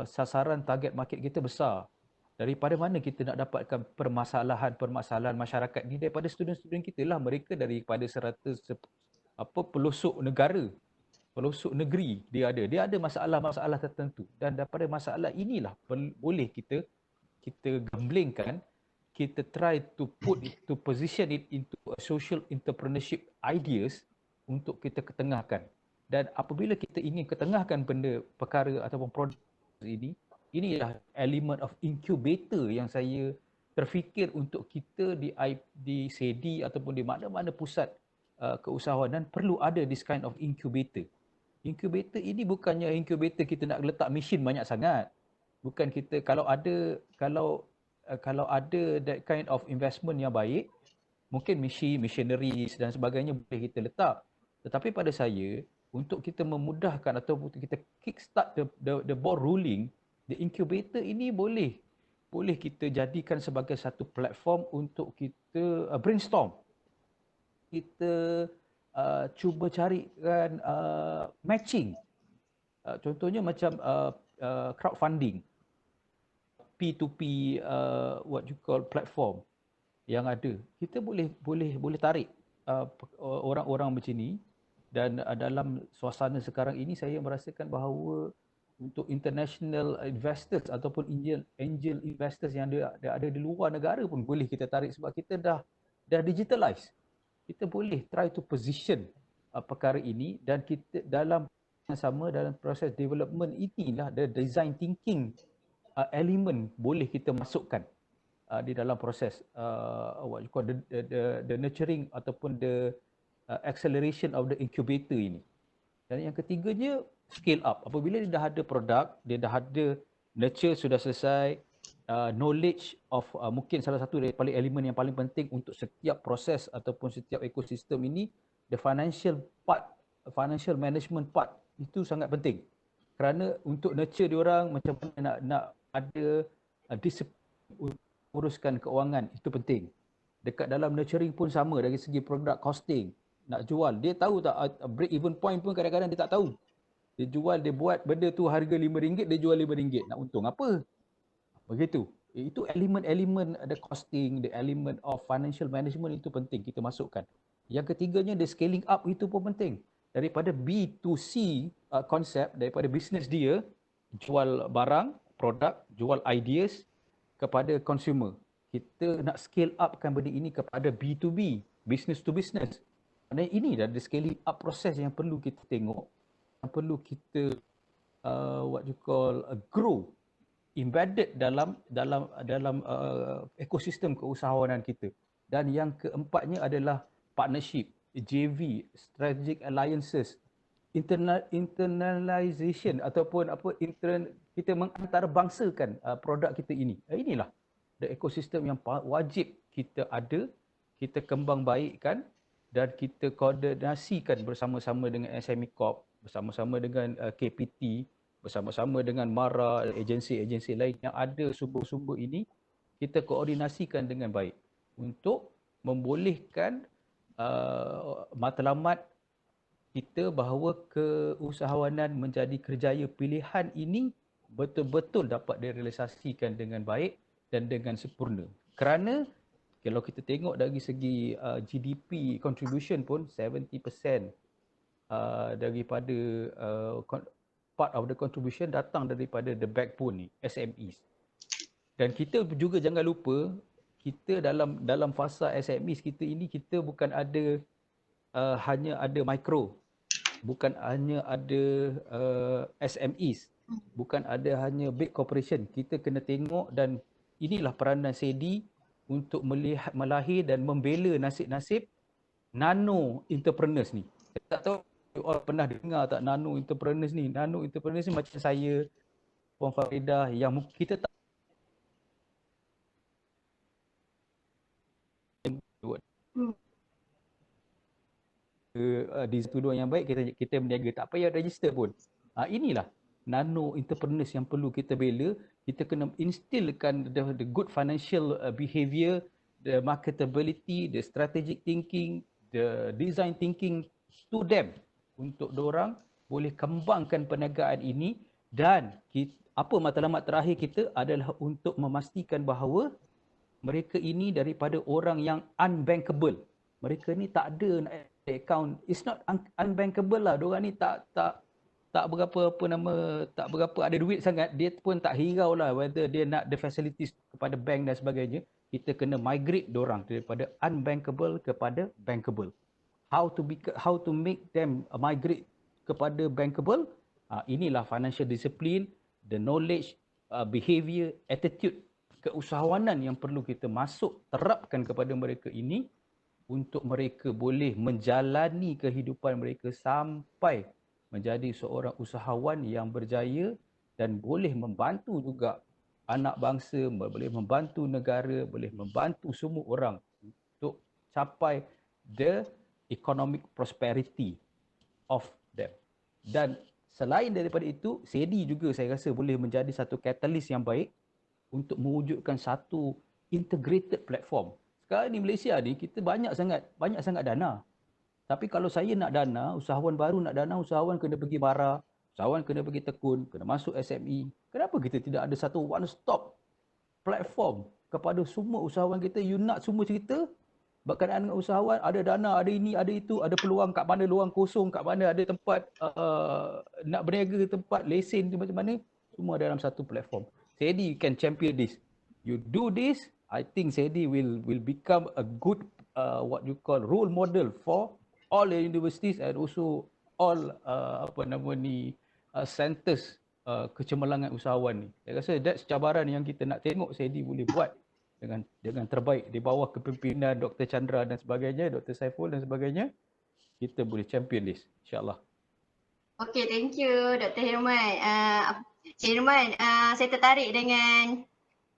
sasaran target market kita besar. Daripada mana kita nak dapatkan permasalahan masyarakat ni? Daripada student-student kita lah. Mereka daripada pelosok negara, pelosok negeri dia ada masalah-masalah tertentu, dan daripada masalah inilah boleh kita gamblingkan, kita try to position it into a social entrepreneurship ideas untuk kita ketengahkan. Dan apabila kita ingin ketengahkan perkara ataupun produk ini, inilah element of incubator yang saya terfikir untuk kita di SEDI ataupun di mana-mana pusat keusahawanan perlu ada this kind of incubator. Incubator ini bukannya incubator kita nak letak mesin banyak sangat. Bukan kita, kalau ada that kind of investment yang baik, mungkin machineries dan sebagainya boleh kita letak. Tetapi pada saya, untuk kita memudahkan ataupun kita kickstart the ball rolling, the incubator ini boleh kita jadikan sebagai satu platform untuk kita brainstorm. Kita cuba carikan matching. Contohnya macam crowdfunding, P2P what you call platform yang ada. Kita boleh tarik orang-orang macam ni. Dan dalam suasana sekarang ini, saya merasakan bahawa untuk international investors ataupun angel investors yang ada di luar negara pun boleh kita tarik, sebab kita dah digitalize. Kita boleh try to position perkara ini, dan kita dalam proses development inilah the design thinking element boleh kita masukkan di dalam proses what you call the nurturing ataupun the acceleration of the incubator ini. Dan yang ketiganya, scale up. Apabila dia dah ada produk, dia dah ada nurture sudah selesai, knowledge of mungkin salah satu dari paling elemen yang paling penting untuk setiap proses ataupun setiap ekosistem ini, the financial management part itu sangat penting. Kerana untuk nurture diorang, macam mana nak ada disiplin uruskan keuangan, itu penting. Dekat dalam nurturing pun sama, dari segi produk costing, nak jual, dia tahu tak break even point pun kadang-kadang dia tak tahu. Dia buat benda tu harga RM5, dia jual RM5. Nak untung apa? Begitu. Itu elemen-elemen the costing, the element of financial management itu penting kita masukkan. Yang ketiganya, the scaling up itu pun penting. Daripada B2C konsep, daripada bisnes dia, jual barang, produk, jual ideas kepada consumer. Kita nak scale upkan benda ini kepada B2B, business to business. Dan ini dah the scaling up proses yang perlu kita tengok, yang perlu kita what you call grow, embedded dalam ekosistem keusahawanan kita. Dan yang keempatnya adalah partnership, JV, strategic alliances, internalization ataupun kita mengantarabangsakan produk kita ini. Inilah the ekosistem yang wajib kita ada, kita kembang baikkan dan kita koordinasikan bersama-sama dengan SME Corp, bersama-sama dengan KPT, bersama-sama dengan MARA, agensi-agensi lain yang ada sumber-sumber ini, kita koordinasikan dengan baik untuk membolehkan matlamat kita bahawa keusahawanan menjadi kerjaya pilihan ini betul-betul dapat direalisasikan dengan baik dan dengan sempurna. Kerana kalau kita tengok dari segi GDP contribution pun 70% daripada part of the contribution datang daripada the backbone ni, SMEs. Dan kita juga jangan lupa, kita dalam fasa SMEs kita ini, kita bukan ada hanya ada micro, bukan hanya ada SMEs, bukan ada hanya big corporation. Kita kena tengok, dan inilah peranan SEDI untuk melahir dan membela nasib-nasib nano entrepreneurs ni. Saya tak tahu orang pernah dengar tak nano entrepreneurs ni. Nano entrepreneurs ni macam saya, Puan Faridah, yang kita tak di studio yang baik, kita berniaga, tak payah register pun. Inilah nano entrepreneurs yang perlu kita bela. Kita kena instillkan the good financial behavior, the marketability, the strategic thinking, the design thinking to them, untuk diorang boleh kembangkan perniagaan ini. Dan apa matlamat terakhir kita adalah untuk memastikan bahawa mereka ini daripada orang yang unbankable. Mereka ni tak ada account, it's not unbankable lah. Diorang ni tak berapa ada duit sangat, dia pun tak hirau lah whether dia nak the facilities kepada bank dan sebagainya. Kita kena migrate diorang daripada unbankable kepada bankable. How to make them migrate kepada bankable? Inilah financial discipline, the knowledge, behavior, attitude, keusahawanan yang perlu kita terapkan kepada mereka ini, untuk mereka boleh menjalani kehidupan mereka sampai menjadi seorang usahawan yang berjaya dan boleh membantu juga anak bangsa, boleh membantu negara, boleh membantu semua orang untuk capai the economic prosperity of them. Dan selain daripada itu, SEDI juga saya rasa boleh menjadi satu catalyst yang baik untuk mewujudkan satu integrated platform. Sekarang ni Malaysia ni kita banyak sangat dana. Tapi kalau saya nak dana, usahawan baru nak dana, usahawan kena pergi MARA, usahawan kena pergi tekun, kena masuk SME. Kenapa kita tidak ada satu one stop platform kepada semua usahawan kita? You nak semua cerita berkenaan dengan usahawan, ada dana, ada ini, ada itu, ada peluang kat mana, luang kosong kat mana, ada tempat nak berniaga, tempat lesen macam mana, semua dalam satu platform. SEDI can champion this. You do this, I think SEDI will become a good what you call role model for all the universities and also all centers kecemerlangan usahawan ni. Saya rasa that's cabaran yang kita nak tengok SEDI boleh buat dengan terbaik di bawah kepimpinan Dr. Chandra dan sebagainya, Dr. Saiful dan sebagainya. Kita boleh champion this, insyaAllah. Okay, thank you Dr. Hirman. Cik Hirman, saya tertarik dengan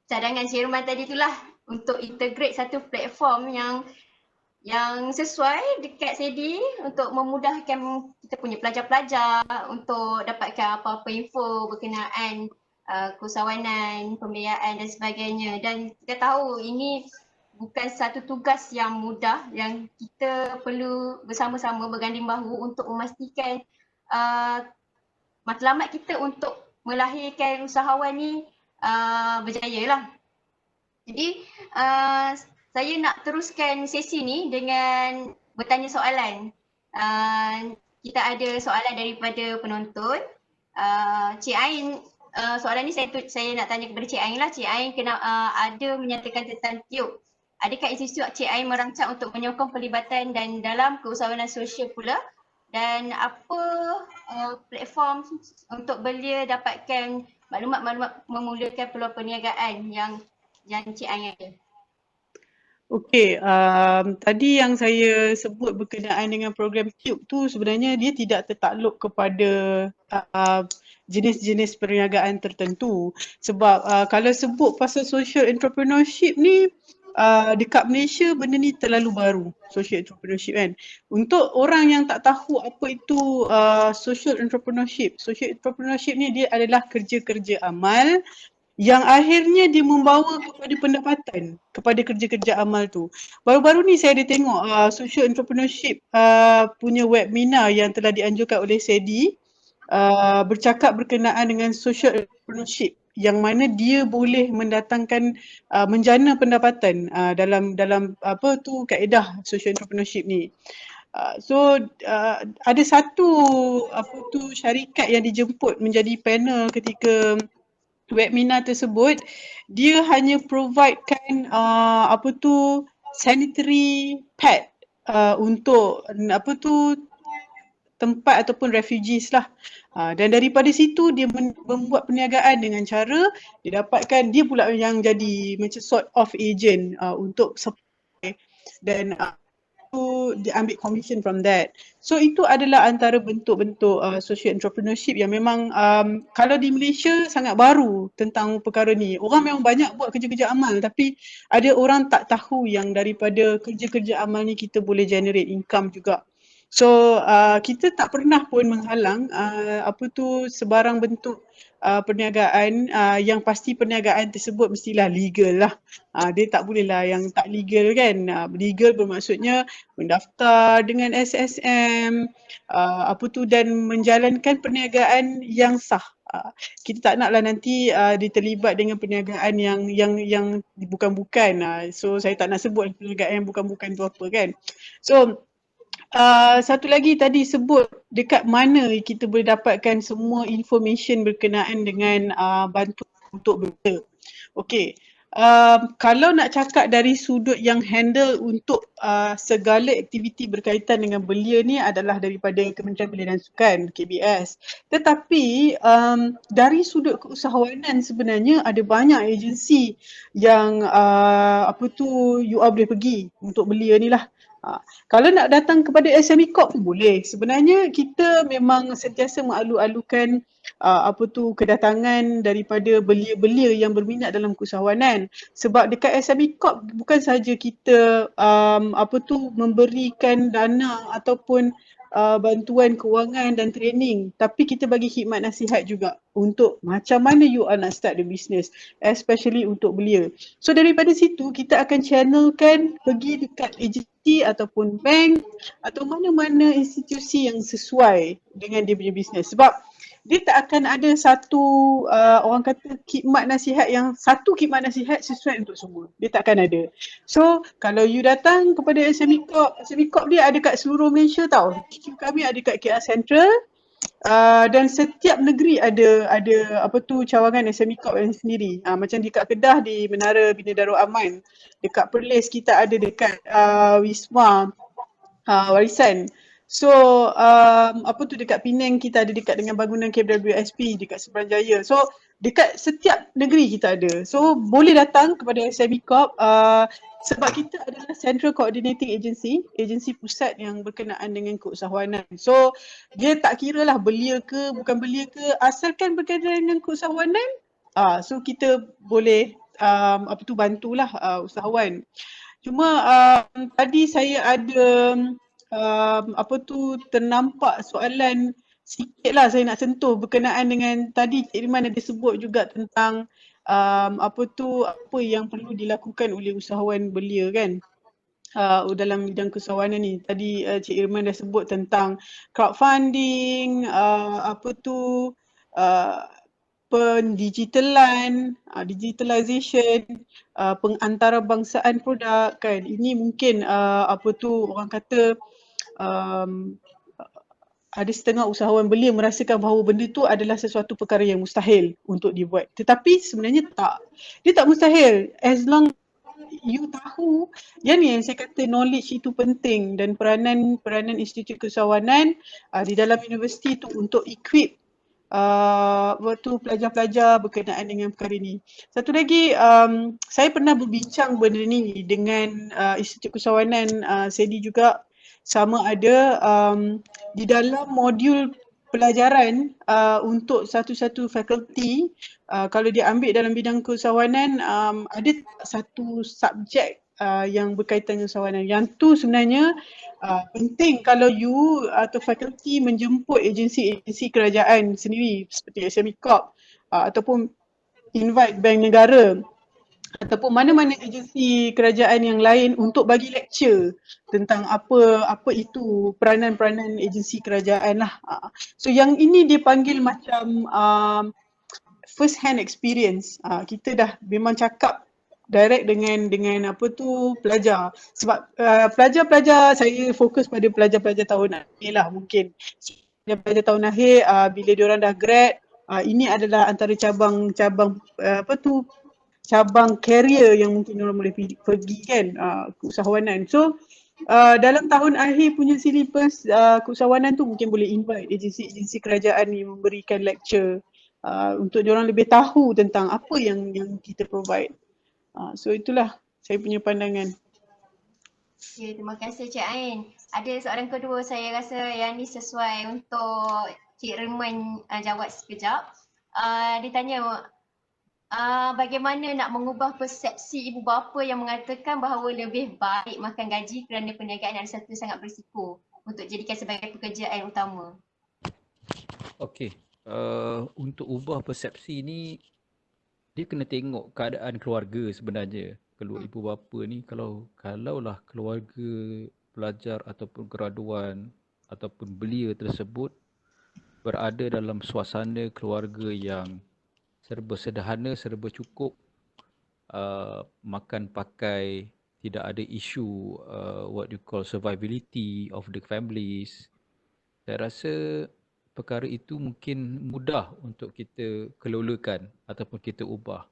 cadangan Cik Hirman tadi itulah, untuk integrate satu platform yang sesuai dekat SEDI untuk memudahkan kita punya pelajar-pelajar untuk dapatkan apa-apa info berkenaan keusahawanan, pembiayaan dan sebagainya. Dan kita tahu ini bukan satu tugas yang mudah, yang kita perlu bersama-sama berganding bahu untuk memastikan matlamat kita untuk melahirkan usahawan ni berjaya lah. Jadi saya nak teruskan sesi ni dengan bertanya soalan. Kita ada soalan daripada penonton. Cik Ain, soalan ni saya nak tanya kepada Cik Ain lah. Cik Ain ada menyatakan tentang tiup. Adakah institut Cik Ain merancang untuk menyokong pelibatan dan dalam keusahawanan sosial pula? Dan apa platform untuk belia dapatkan maklumat-maklumat memulakan peluang perniagaan yang Cik Ain ada? Okey, tadi yang saya sebut berkenaan dengan program TUBE tu sebenarnya dia tidak tertakluk kepada jenis-jenis perniagaan tertentu. Sebab kalau sebut pasal social entrepreneurship ni, dekat Malaysia benda ni terlalu baru, social entrepreneurship kan. Untuk orang yang tak tahu apa itu social entrepreneurship ni dia adalah kerja-kerja amal yang akhirnya dia membawa kepada pendapatan kepada kerja-kerja amal tu. Baru-baru ni saya ada tengok social entrepreneurship punya webinar yang telah dianjurkan oleh SEDI bercakap berkenaan dengan social entrepreneurship yang mana dia boleh mendatangkan menjana pendapatan dalam apa tu kaedah social entrepreneurship ni. Ada satu syarikat yang dijemput menjadi panel ketika webinar tersebut, dia hanya providekan sanitary pad untuk tempat ataupun refugees lah. Dan daripada situ dia membuat perniagaan dengan cara dia dapatkan, dia pula yang jadi macam sort of agent untuk supply dan dia ambil commission from that. So itu adalah antara bentuk-bentuk social entrepreneurship yang memang kalau di Malaysia sangat baru tentang perkara ni. Orang memang banyak buat kerja-kerja amal tapi ada orang tak tahu yang daripada kerja-kerja amal ni kita boleh generate income juga. So kita tak pernah pun menghalang sebarang bentuk perniagaan yang pasti perniagaan tersebut mestilah legal lah. Dia tak boleh lah yang tak legal kan. Legal bermaksudnya mendaftar dengan SSM dan menjalankan perniagaan yang sah. Kita tak naklah nanti diterlibat dengan perniagaan yang bukan-bukan. So saya tak nak sebut perniagaan yang bukan-bukan tu apa kan. So satu lagi tadi sebut dekat mana kita boleh dapatkan semua information berkenaan dengan bantuan untuk belia. Okey, kalau nak cakap dari sudut yang handle untuk segala aktiviti berkaitan dengan belia ni adalah daripada Kementerian Belia dan Sukan, KBS. Tetapi dari sudut keusahawanan sebenarnya ada banyak agensi yang you all boleh pergi untuk belia ni lah. Kalau nak datang kepada SME Corp pun boleh. Sebenarnya kita memang sentiasa mengalu-alukan kedatangan daripada belia-belia yang berminat dalam keusahawanan. Sebab dekat SME Corp bukan sahaja kita memberikan dana ataupun bantuan kewangan dan training, tapi kita bagi khidmat nasihat juga untuk macam mana you all nak start the business, especially untuk belia. So daripada situ kita akan channelkan pergi dekat agensi ataupun bank atau mana-mana institusi yang sesuai dengan dia punya business. Sebab dia tak akan ada satu orang kata khidmat nasihat sesuai untuk semua. Dia tak akan ada. So kalau you datang kepada SME Corp dia ada kat seluruh Malaysia tau. Kami ada kat KL Central dan setiap negeri ada cawangan SME Corp yang sendiri. Macam dekat Kedah di Menara Bina Darul Aman. Dekat Perlis kita ada dekat Wisma Warisan. So dekat Penang kita ada dekat dengan bangunan KWSP dekat Seberang-Jaya. So dekat setiap negeri kita ada. So boleh datang kepada SME Corp sebab kita adalah Central Coordinating Agency, agensi pusat yang berkenaan dengan keusahawanan. So dia tak kira lah belia ke bukan belia ke, asalkan berkaitan dengan keusahawanan, so kita boleh bantulah usahawan. Cuma tadi saya ada ternampak soalan sikit lah saya nak sentuh berkenaan dengan tadi Cik Irman ada sebut juga tentang apa yang perlu dilakukan oleh usahawan belia kan dalam bidang keusahawanan ni. Tadi Cik Irman dah sebut tentang crowdfunding, pendigitalan, digitalization, pengantarabangsaaan produk kan. Ini mungkin orang kata um, ada setengah usahawan belia merasakan bahawa benda tu adalah sesuatu perkara yang mustahil untuk dibuat. Tetapi sebenarnya tak. Dia tak mustahil as long you tahu. Yang ni yang saya kata knowledge itu penting dan peranan Institut Keusahawanan di dalam universiti tu untuk equip waktu pelajar-pelajar berkenaan dengan perkara ni. Satu lagi, saya pernah berbincang benda ni dengan Institut Keusahawanan SEDI juga, sama ada di dalam modul pelajaran untuk satu-satu fakulti, kalau dia ambil dalam bidang keusahawanan, ada satu subjek yang berkaitan dengan usahawanan. Yang tu sebenarnya penting kalau you atau fakulti menjemput agensi kerajaan sendiri seperti SME Corp ataupun invite bank negara ataupun mana-mana agensi kerajaan yang lain untuk bagi lecture tentang apa itu peranan-peranan agensi kerajaan lah. So yang ini dia panggil macam first hand experience. Kita dah memang cakap direct dengan pelajar. Sebab pelajar-pelajar, saya fokus pada pelajar-pelajar tahun akhir lah mungkin. Pelajar tahun akhir bila diorang dah grad, ini adalah antara cabang career yang mungkin orang boleh pergi kan, keusahawanan. So dalam tahun akhir punya silibus keusahawanan tu mungkin boleh invite agensi kerajaan ni memberikan lecture untuk diorang lebih tahu tentang apa yang kita provide. So itulah saya punya pandangan. Okay, terima kasih Cik Ain. Ada soalan kedua, saya rasa yang ni sesuai untuk Cik Reman jawab sekejap. Dia tanya, bagaimana nak mengubah persepsi ibu bapa yang mengatakan bahawa lebih baik makan gaji kerana perniagaan adalah satu sangat berisiko untuk jadikan sebagai pekerjaan utama? Okey, untuk ubah persepsi ni dia kena tengok keadaan keluarga sebenarnya. Kedua ibu bapa ni kalaulah keluarga pelajar ataupun graduan ataupun belia tersebut berada dalam suasana keluarga yang serba sederhana, serba cukup, makan pakai, tidak ada isu what you call survivability of the families. Saya rasa perkara itu mungkin mudah untuk kita kelolakan ataupun kita ubah.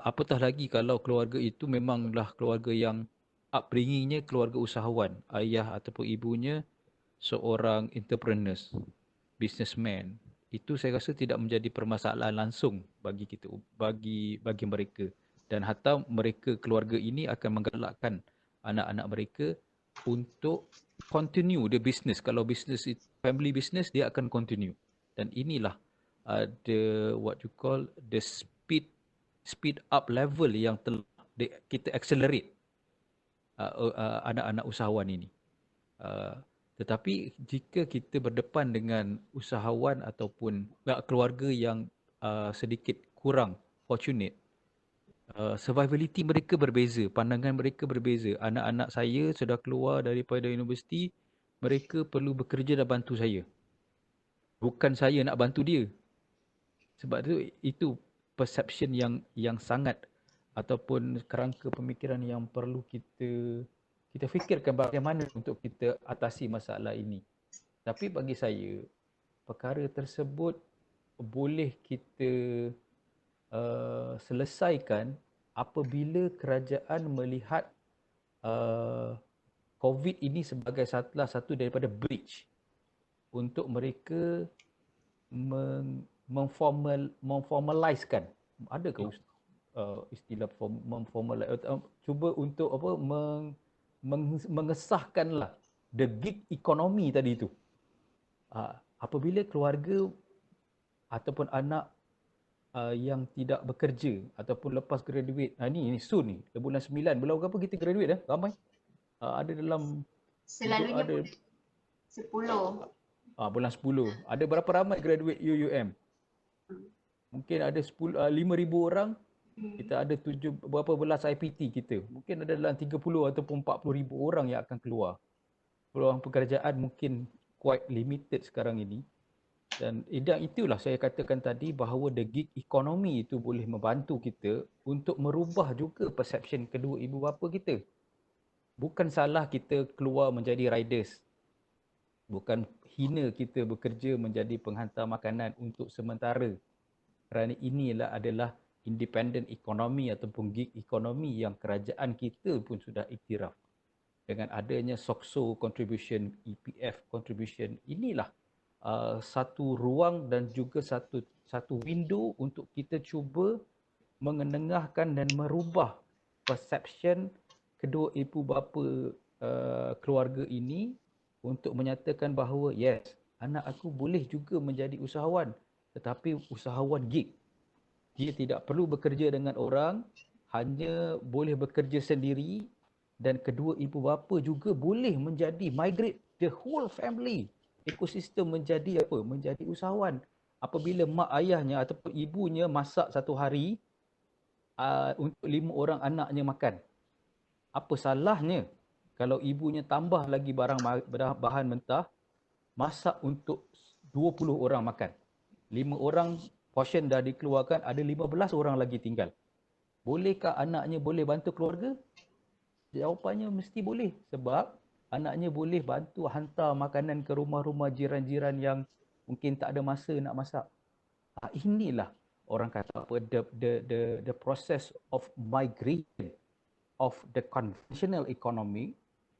Apatah lagi kalau keluarga itu memanglah keluarga yang upbringingnya keluarga usahawan, ayah ataupun ibunya seorang entrepreneurs, businessman. Itu saya rasa tidak menjadi permasalahan langsung bagi kita, bagi mereka, dan hatta mereka keluarga ini akan menggalakkan anak-anak mereka untuk continue the business. Kalau business family business, dia akan continue. Dan inilah the what you call the speed up level yang telah kita accelerate anak-anak usahawan ini. Tetapi jika kita berdepan dengan usahawan ataupun keluarga yang sedikit kurang fortunate, survivability mereka berbeza, pandangan mereka berbeza. Anak-anak saya sudah keluar daripada universiti, mereka perlu bekerja dan bantu saya. Bukan saya nak bantu dia. Sebab itu perception yang sangat ataupun kerangka pemikiran yang perlu kita fikirkan bagaimana untuk kita atasi masalah ini. Tapi bagi saya, perkara tersebut boleh kita selesaikan apabila kerajaan melihat COVID ini sebagai salah satu daripada bridge untuk mereka memformalizekan. Adakah istilah memformalize? Cuba untuk mengesahkanlah the gig economy tadi itu. Apabila keluarga ataupun anak yang tidak bekerja ataupun lepas graduate, ni soon ni, bulan 9, bulan berapa kita graduate dah? Ramai. Ada dalam selalunya ada 10. Bulan 10. Ada berapa ramai graduate UUM? Mungkin ada 5,000 orang. Kita ada berapa belas IPT kita. Mungkin ada dalam 30 ataupun 40,000 orang yang akan keluar. Peluang pekerjaan mungkin quite limited sekarang ini. Dan itulah saya katakan tadi bahawa the gig economy itu boleh membantu kita untuk merubah juga perception kedua ibu bapa kita. Bukan salah kita keluar menjadi riders. Bukan hina kita bekerja menjadi penghantar makanan untuk sementara. Kerana inilah adalah independent economy ataupun gig economy yang kerajaan kita pun sudah iktiraf. Dengan adanya SOCSO contribution, EPF contribution, inilah satu ruang dan juga satu window untuk kita cuba mengenengahkan dan merubah perception kedua ibu bapa keluarga ini untuk menyatakan bahawa yes, anak aku boleh juga menjadi usahawan, tetapi usahawan gig. Dia tidak perlu bekerja dengan orang, hanya boleh bekerja sendiri, dan kedua ibu bapa juga boleh menjadi migrate the whole family ekosistem menjadi apa? Menjadi usahawan. Apabila mak ayahnya ataupun ibunya masak satu hari untuk 5 orang anaknya makan. Apa salahnya kalau ibunya tambah lagi bahan mentah, masak untuk 20 orang makan. 5 orang portion dah dikeluarkan, ada 15 orang lagi tinggal. Bolehkah anaknya boleh bantu keluarga? Jawapannya mesti boleh, sebab anaknya boleh bantu hantar makanan ke rumah-rumah jiran-jiran yang mungkin tak ada masa nak masak. Inilah orang kata apa, the process of migration of the conventional economy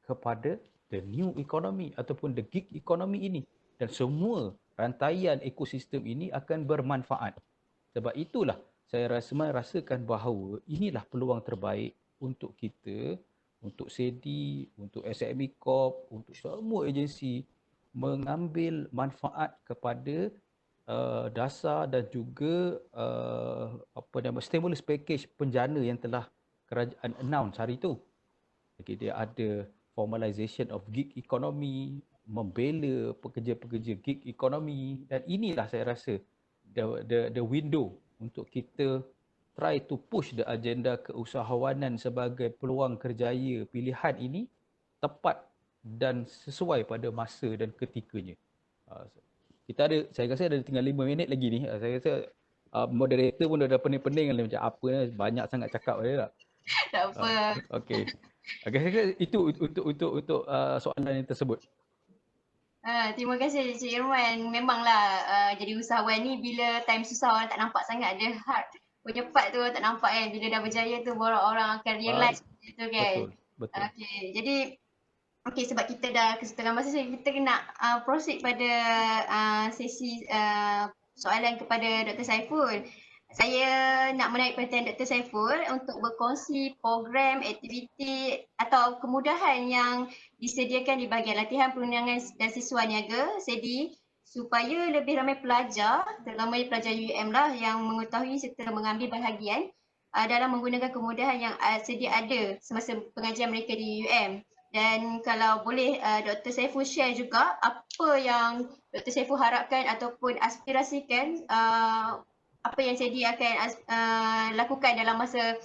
kepada the new economy ataupun the gig economy ini. Dan semua rantaian ekosistem ini akan bermanfaat. Sebab itulah saya rasakan bahawa inilah peluang terbaik untuk kita, untuk SEDI, untuk SME Corp, untuk semua agensi mengambil manfaat kepada dasar dan juga stimulus package penjana yang telah kerajaan announce hari itu. Jadi dia ada formalization of gig economy, membela pekerja-pekerja gig economy, dan inilah saya rasa the window untuk kita try to push the agenda keusahawanan sebagai peluang kerjaya pilihan ini tepat dan sesuai pada masa dan ketikanya. Kita ada, saya rasa ada tinggal 5 minit lagi ni. Saya rasa moderator pun dah pening-pening macam apa ni, banyak sangat cakap tak? Tak apa. Okey. Saya rasa itu untuk soalan yang tersebut. Terima kasih Cik Irwan. Memanglah jadi usahawan ni bila time susah orang tak nampak sangat, dia hard punya part tu tak nampak kan. Bila dah berjaya tu baru orang akan realize gitu kan. Betul. Okey. Jadi sebab kita dah kesetengah masa, kita nak proceed pada sesi soalan kepada Dr. Saiful. Saya nak menarik perhatian Dr. Saiful untuk berkongsi program, aktiviti atau kemudahan yang disediakan di bahagian latihan perundangan dan siswa niaga SEDI supaya lebih ramai pelajar, terutamanya pelajar UUM lah, yang mengetahui serta mengambil bahagian dalam menggunakan kemudahan yang sedia ada semasa pengajian mereka di UUM. Dan kalau boleh Dr. Saiful share juga apa yang Dr. Saiful harapkan ataupun aspirasikan, apa yang SEDI akan lakukan dalam masa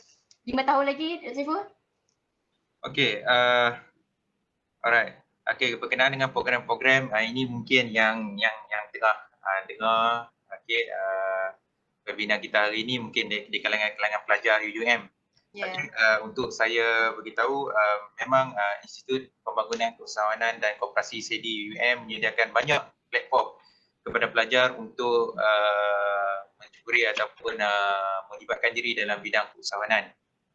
5 tahun lagi, Dr. Saiful? Okey, alright. Okey, berkenaan dengan program-program ini mungkin yang tengah dengar webinar kita hari ini mungkin di kalangan pelajar UUM. Untuk saya beritahu, memang Institut Pembangunan Keusahawanan dan Koperasi SEDI UUM menyediakan banyak platform kepada pelajar untuk mencukuri ataupun melibatkan diri dalam bidang keusahawanan.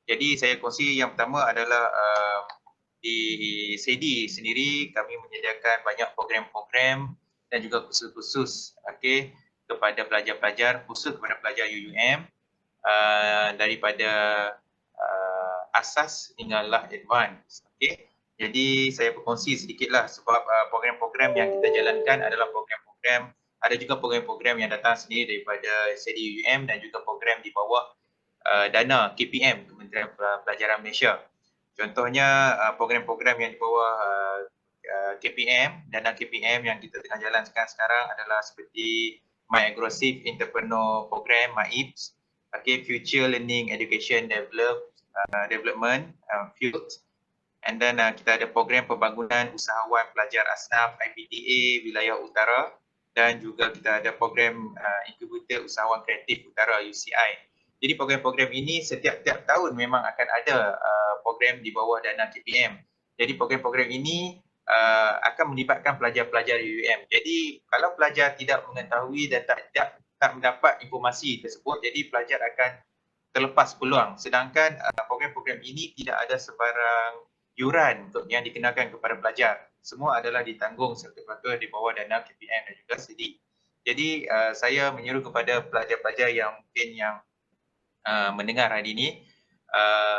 Jadi saya kongsi yang pertama adalah di SEDI sendiri kami menyediakan banyak program-program dan juga kursus-kursus kepada pelajar-pelajar, khusus kepada pelajar UUM daripada asas hinggalah advance. Jadi saya berkongsi sedikitlah sebab program-program yang kita jalankan adalah program-program, ada juga program-program yang datang sendiri daripada SEDI UUM dan juga program di bawah dana KPM, Kementerian Pelajaran Malaysia. Contohnya program-program yang di bawah KPM, dana KPM yang kita tengah jalankan sekarang adalah seperti My Aggressive Entrepreneur Program, MyEPS, Future Learning Education Development Field. And then kita ada program pembangunan usahawan pelajar asnaf IPTA wilayah utara. dan juga kita ada program inkubator usahawan kreatif utara UCI. Jadi program-program ini setiap tahun memang akan ada program di bawah dana KPM. Jadi program-program ini akan melibatkan pelajar-pelajar UUM. Jadi kalau pelajar tidak mengetahui dan tak mendapat informasi tersebut, jadi pelajar akan terlepas peluang. Sedangkan program-program ini tidak ada sebarang yuran untuk yang dikenakan kepada pelajar. Semua adalah ditanggung serta-merta di bawah dana KPM dan juga SEDI. Jadi saya menyuruh kepada pelajar-pelajar yang mungkin yang mendengar hari ini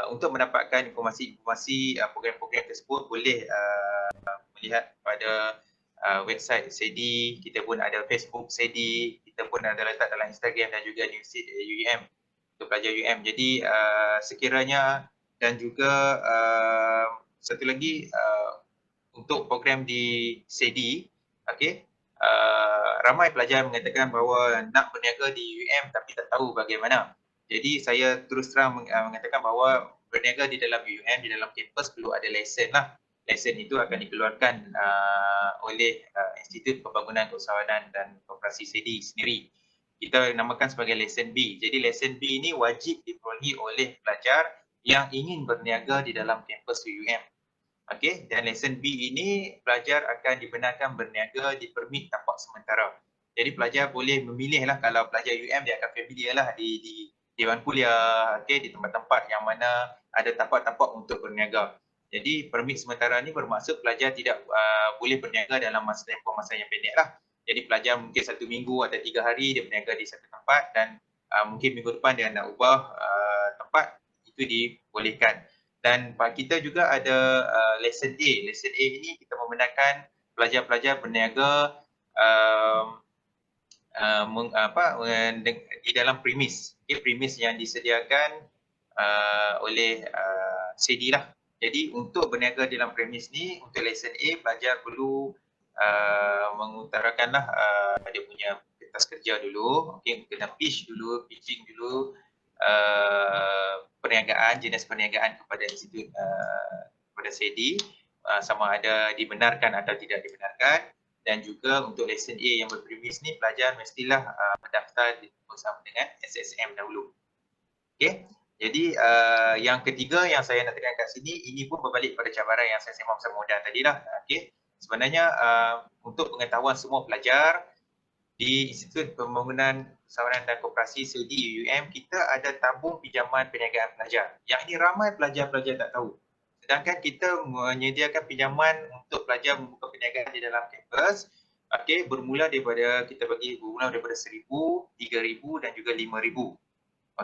untuk mendapatkan informasi program-program tersebut boleh melihat pada website SEDI, kita pun ada Facebook SEDI, kita pun ada letak dalam Instagram dan juga newsfeed UUM untuk pelajar UUM. Jadi sekiranya dan juga satu lagi untuk program di SEDI, okey, ramai pelajar mengatakan bahawa nak berniaga di UUM tapi tak tahu bagaimana. Jadi saya terus terang mengatakan bahawa berniaga di dalam UUM, di dalam kampus perlu ada lesen lah. Lesen itu akan dikeluarkan oleh Institut Pembangunan Keusahawanan dan Koperasi SEDI sendiri. Kita namakan sebagai lesen B. Jadi lesen B ini wajib diperolehi oleh pelajar yang ingin berniaga di dalam kampus UUM. Okey, dan lesen B ini pelajar akan dibenarkan berniaga di permit tapak sementara. Jadi pelajar boleh memilih lah, kalau pelajar UUM dia akan familiar lah di Dewan Kuliah, okey, di tempat-tempat yang mana ada tapak-tapak untuk berniaga. Jadi permit sementara ni bermaksud pelajar tidak boleh berniaga dalam masa yang pendek lah. Jadi pelajar mungkin 1 minggu atau 3 hari dia berniaga di satu tempat dan mungkin minggu depan dia nak ubah tempat, itu dibolehkan. Dan kita juga ada lesen A. Lesen A ini kita membenarkan pelajar-pelajar berniaga di dalam premis. Okay, premis yang disediakan oleh SEDI lah. Jadi untuk berniaga di dalam premis ni, untuk lesen A, pelajar perlu mengutarakanlah dia punya kertas kerja dulu, okay, kena pitching dulu perniagaan, jenis perniagaan kepada institut kepada SEDI, sama ada dibenarkan atau tidak dibenarkan. Dan juga untuk lesen A yang berpremis ni, pelajar mestilah mendaftar bersama dengan SSM dahulu. Okey. Jadi yang ketiga yang saya nak tekankan kat sini, ini pun berbalik pada cabaran yang saya sembang bersama Muda tadi lah. Okey. Sebenarnya untuk pengetahuan semua pelajar di Institut Pembangunan Keusahawanan dan Koperasi SEDI UUM, kita ada tabung pinjaman perniagaan pelajar. Yang ini ramai pelajar-pelajar tak tahu. Sedangkan kita menyediakan pinjaman untuk pelajar membuka perniagaan di dalam kampus. Okey, bermula daripada 1,000, 3,000 dan juga 5,000.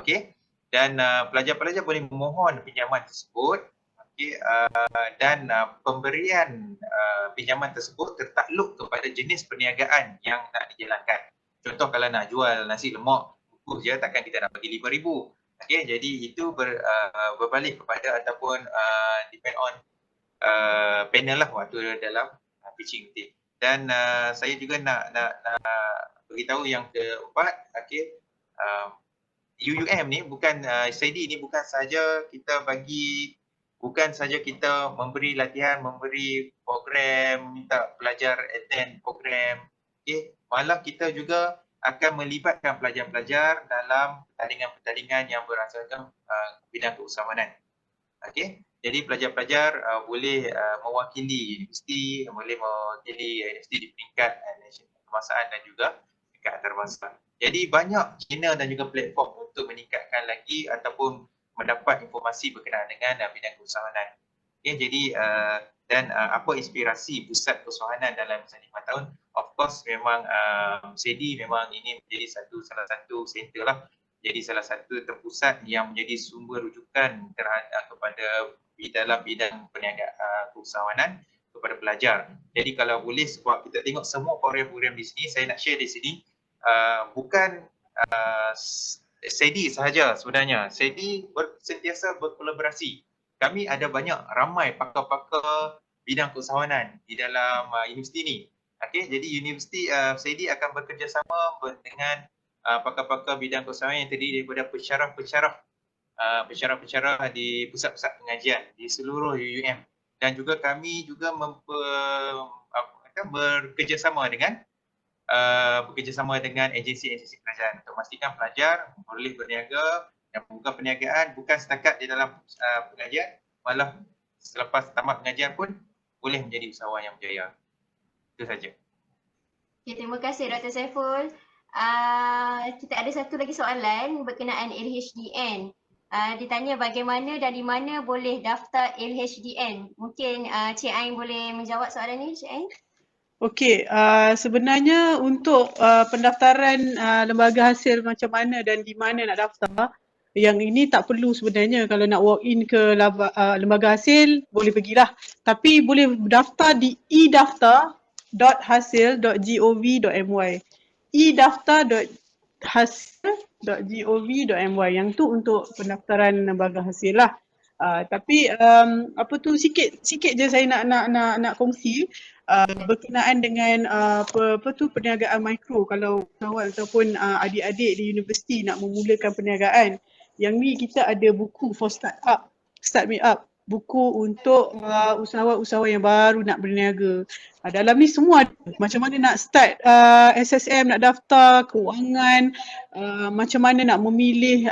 Okey. Dan pelajar-pelajar boleh memohon pinjaman tersebut. Okey, dan pemberian pinjaman tersebut tertakluk kepada jenis perniagaan yang nak dijalankan. Contoh kalau nak jual nasi lemak bungkus je, takkan kita nak bagi 5,000. Okey, jadi itu berbalik kepada ataupun depend on panel lah waktu dalam pitching meeting. Dan saya juga nak beritahu yang keempat, okey, UUM ni bukan SEDI ni bukan saja kita memberi latihan, memberi program, minta pelajar attend program, okey, malah kita juga akan melibatkan pelajar-pelajar dalam pertandingan-pertandingan yang berasaskan bidang keusahawanan. Okey, jadi pelajar-pelajar boleh mewakili universiti, boleh mewakili universiti di peringkat nasional kebangsaan dan juga peringkat antarabangsa. Jadi banyak channel dan juga platform untuk meningkatkan lagi ataupun mendapat informasi berkenaan dengan bidang keusahawanan. Okay, jadi dan apa inspirasi pusat keusahawanan dalam masa 5 tahun? Of course memang SEDI memang ini menjadi salah satu center lah. Jadi salah satu terpusat yang menjadi sumber rujukan terhadap kepada dalam bidang perniagaan keusahawanan kepada pelajar. Jadi kalau boleh, sebab kita tengok semua program-program di sini, saya nak share di sini, bukan SEDI sahaja sebenarnya. SEDI sentiasa berkolaborasi. Kami ada ramai pakar-pakar bidang keusahawanan di dalam universiti ni. Okey, jadi universiti SEDI akan bekerjasama dengan pakar-pakar bidang keusahawanan yang terdiri daripada pensyarah-pensyarah di pusat-pusat pengajian di seluruh UUM. Dan juga kami juga bekerjasama dengan bekerjasama dengan agensi-agensi kerajaan untuk memastikan pelajar boleh berniaga dan membuka perniagaan bukan setakat di dalam pengajian, malah selepas tamat pengajian pun boleh menjadi usahawan yang berjaya. Itu saja. Okay, terima kasih Dr. Saiful. Kita ada satu lagi soalan berkenaan LHDN. Ditanya bagaimana dan di mana boleh daftar LHDN. Mungkin Cik Ain boleh menjawab soalan ni, Cik Ain? Okey, sebenarnya untuk pendaftaran lembaga hasil macam mana dan di mana nak daftar, yang ini tak perlu sebenarnya. Kalau nak walk in ke lembaga hasil, boleh pergilah. Tapi boleh daftar di edaftar.hasil.gov.my. edaftar.hasil.gov.my. Yang tu untuk pendaftaran lembaga hasil lah. Tapi sikit je saya nak kongsi berkenaan dengan perniagaan mikro. Kalau kawan ataupun adik-adik di universiti nak memulakan perniagaan, yang ni kita ada buku for start me up, buku untuk usahawan-usahawan yang baru nak berniaga. Dalam ni semua ada, macam mana nak start SSM, nak daftar, kewangan, macam mana nak memilih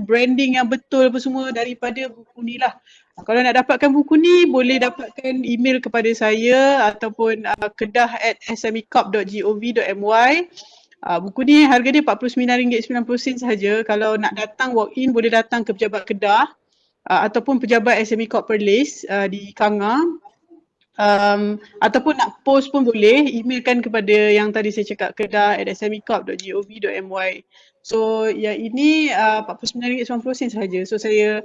branding yang betul apa semua daripada buku ni lah. Kalau nak dapatkan buku ni, boleh dapatkan email kepada saya ataupun kedah@smecop.gov.my. Buku ni harga dia RM49.90 sahaja. Kalau nak datang walk in, boleh datang ke pejabat Kedah ataupun pejabat SME Corp Perlis di Kanga. Ataupun nak post pun boleh, emailkan kepada yang tadi saya cakap, kedah@smecop.gov.my. So yang ini RM49.90 sahaja. So saya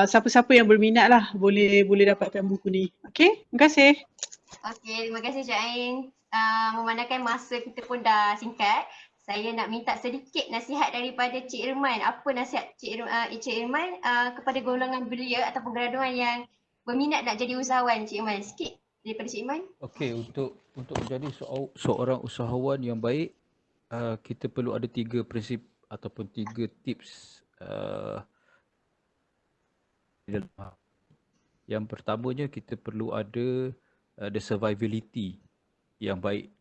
siapa-siapa yang berminat lah boleh dapatkan buku ni. Okey, terima kasih. Okey, terima kasih Cik Ain. Memandangkan masa kita pun dah singkat, saya nak minta sedikit nasihat daripada Cik Irman. Apa nasihat Cik Irman kepada golongan belia ataupun graduan yang berminat nak jadi usahawan, Cik Irman? Sikit daripada Cik Irman. Okey, untuk menjadi seorang usahawan yang baik, kita perlu ada 3 prinsip ataupun 3 tips. Yang pertamanya, kita perlu ada the survivability yang baik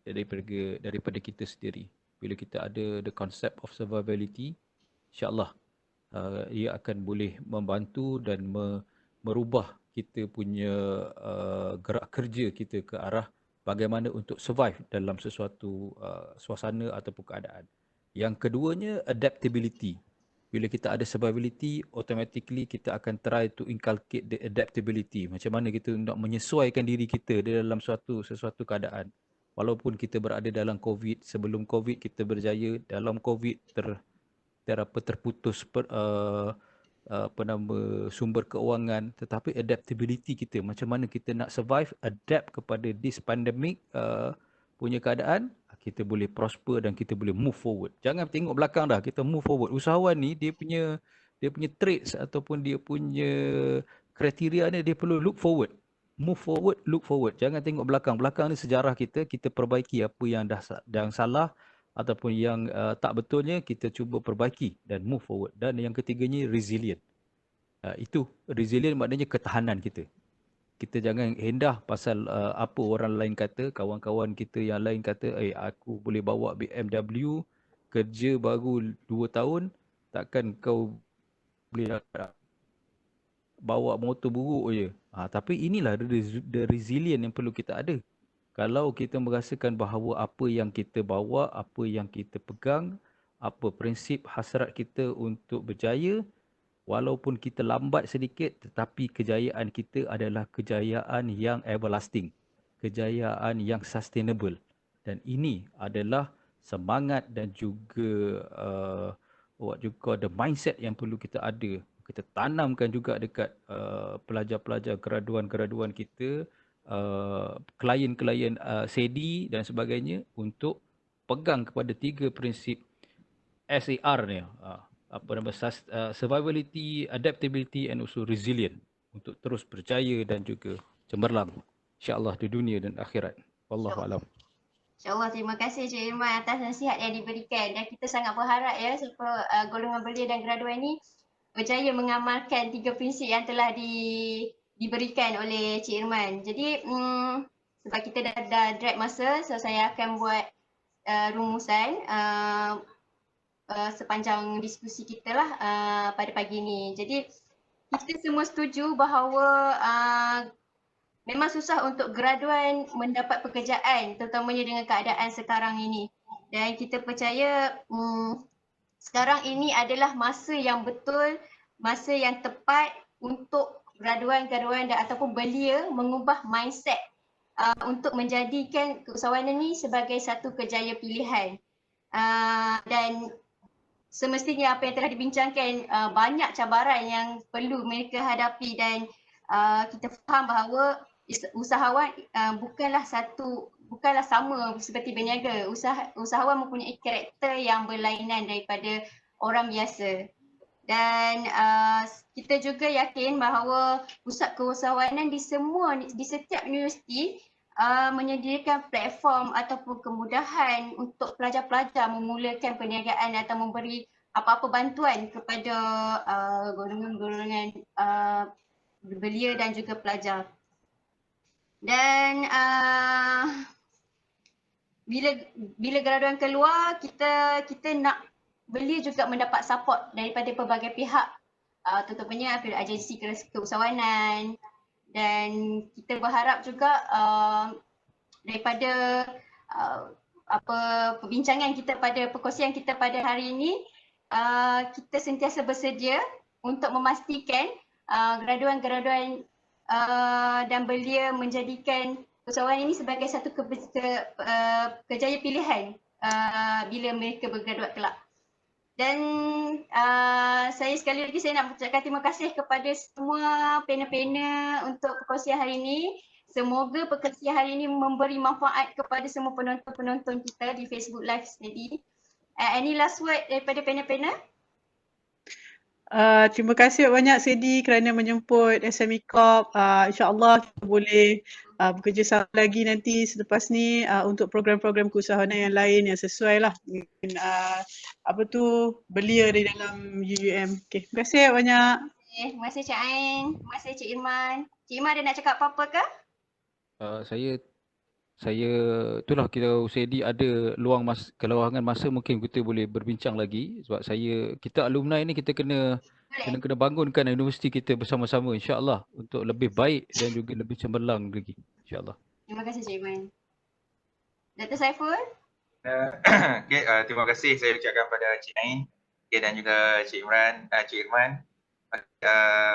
daripada kita sendiri. Bila kita ada the concept of survivability, insya-Allah ia akan boleh membantu dan merubah kita punya gerak kerja kita ke arah bagaimana untuk survive dalam sesuatu suasana ataupun keadaan. Yang keduanya, adaptability. Bila kita ada survivability, automatically kita akan try to inculcate the adaptability. Macam mana kita nak menyesuaikan diri kita dalam sesuatu keadaan. Walaupun kita berada dalam COVID, sebelum COVID kita berjaya, dalam COVID terputus sumber keuangan, tetapi adaptability kita, macam mana kita nak survive, adapt kepada this pandemic punya keadaan, kita boleh prosper dan kita boleh move forward. Jangan tengok belakang dah, kita move forward. Usahawan ni dia punya traits ataupun dia punya kriteria ni, dia perlu look forward. Move forward, look forward. Jangan tengok belakang. Belakang ni sejarah kita perbaiki apa yang dah salah ataupun yang tak betulnya, kita cuba perbaiki dan move forward. Dan yang ketiganya, resilient. Itu resilient maknanya ketahanan kita. Kita jangan hendah pasal apa orang lain kata, kawan-kawan kita yang lain kata, aku boleh bawa BMW, kerja baru 2 tahun, takkan kau boleh bawa motor buruk je. Tapi inilah the resilient yang perlu kita ada. Kalau kita merasakan bahawa apa yang kita bawa, apa yang kita pegang, apa prinsip hasrat kita untuk berjaya, walaupun kita lambat sedikit, tetapi kejayaan kita adalah kejayaan yang everlasting. Kejayaan yang sustainable. Dan ini adalah semangat dan juga the mindset yang perlu kita ada. Kita tanamkan juga dekat pelajar-pelajar, graduan-graduan kita, klien-klien SEDI dan sebagainya, untuk pegang kepada 3 prinsip SAR ni. Survivability, adaptability and also resilient, untuk terus berjaya dan juga cemerlang, insya-Allah, di dunia dan akhirat. Wallahu a'lam. InsyaAllah, terima kasih Cik Irman atas nasihat yang diberikan, dan kita sangat berharap siapa golongan belia dan graduan ni berjaya mengamalkan 3 prinsip yang telah diberikan oleh Cik Irman. Jadi sebab kita dah drag masa, so saya akan buat rumusan sepanjang diskusi kita lah pada pagi ni. Jadi kita semua setuju bahawa memang susah untuk graduan mendapat pekerjaan, terutamanya dengan keadaan sekarang ini. Dan kita percaya sekarang ini adalah masa yang betul, masa yang tepat untuk graduan-graduan ataupun belia mengubah mindset untuk menjadikan keusahawanan ini sebagai satu kerjaya pilihan. Dan semestinya apa yang telah dibincangkan, banyak cabaran yang perlu mereka hadapi dan kita faham bahawa usahawan bukanlah sama seperti berniaga. Usahawan mempunyai karakter yang berlainan daripada orang biasa. Dan kita juga yakin bahawa pusat keusahawanan di setiap universiti menyediakan platform ataupun kemudahan untuk pelajar-pelajar memulakan perniagaan atau memberi apa-apa bantuan kepada golongan-golongan belia dan juga pelajar. Dan bila graduan keluar, kita nak belia juga mendapat support daripada pelbagai pihak, terutamanya agensi keusahawanan, dan kita berharap juga daripada perbincangan kita pada perkongsian kita pada hari ini, kita sentiasa bersedia untuk memastikan graduan-graduan dan belia menjadikan usahawan ini sebagai satu kerjaya pilihan bila mereka bergraduat kelak. Dan saya sekali lagi saya nak mengucapkan terima kasih kepada semua panel-panel untuk perkongsian hari ini. Semoga perkongsian hari ini memberi manfaat kepada semua penonton-penonton kita di Facebook Live tadi. Any last word daripada panel-panel? Terima kasih banyak Sedi kerana menjemput SME Corp. InsyaAllah kita boleh bekerjasama lagi nanti selepas ni untuk program-program keusahawanan yang lain yang sesuai lah dengan belia di dalam UUM. Okay, terima kasih banyak. Terima kasih Cik Ain, terima kasih Cik Irman. Cik Irman ada nak cakap apa-apa ke? Saya itulah kita Sedi ada keluangan masa mungkin kita boleh berbincang lagi sebab kita alumni ni kita kena bangunkan universiti kita bersama-sama insya-Allah untuk lebih baik dan juga lebih cemerlang lagi insya-Allah. Terima kasih Cik Irman. Dr. Saiful? Okay, terima kasih saya ucapkan pada Cik Ain dan juga Cik Irman.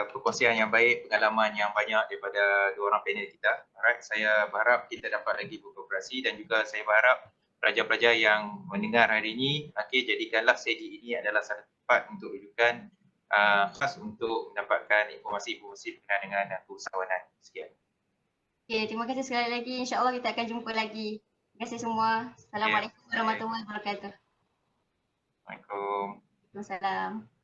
Perkongsian yang baik, pengalaman yang banyak daripada dua orang panel kita. Alright, saya berharap kita dapat lagi berkooperasi dan juga saya berharap pelajar-pelajar yang mendengar hari ini, jadikanlah sedi ini adalah satu tempat untuk rujukan khas untuk mendapatkan informasi-informasi berkenaan dengan keusahawanan. Sekian. Okay, terima kasih sekali lagi. InsyaAllah kita akan jumpa lagi. Terima kasih semua. Assalamualaikum warahmatullahi wabarakatuh. Waalaikumsalam. Waalaikumsalam.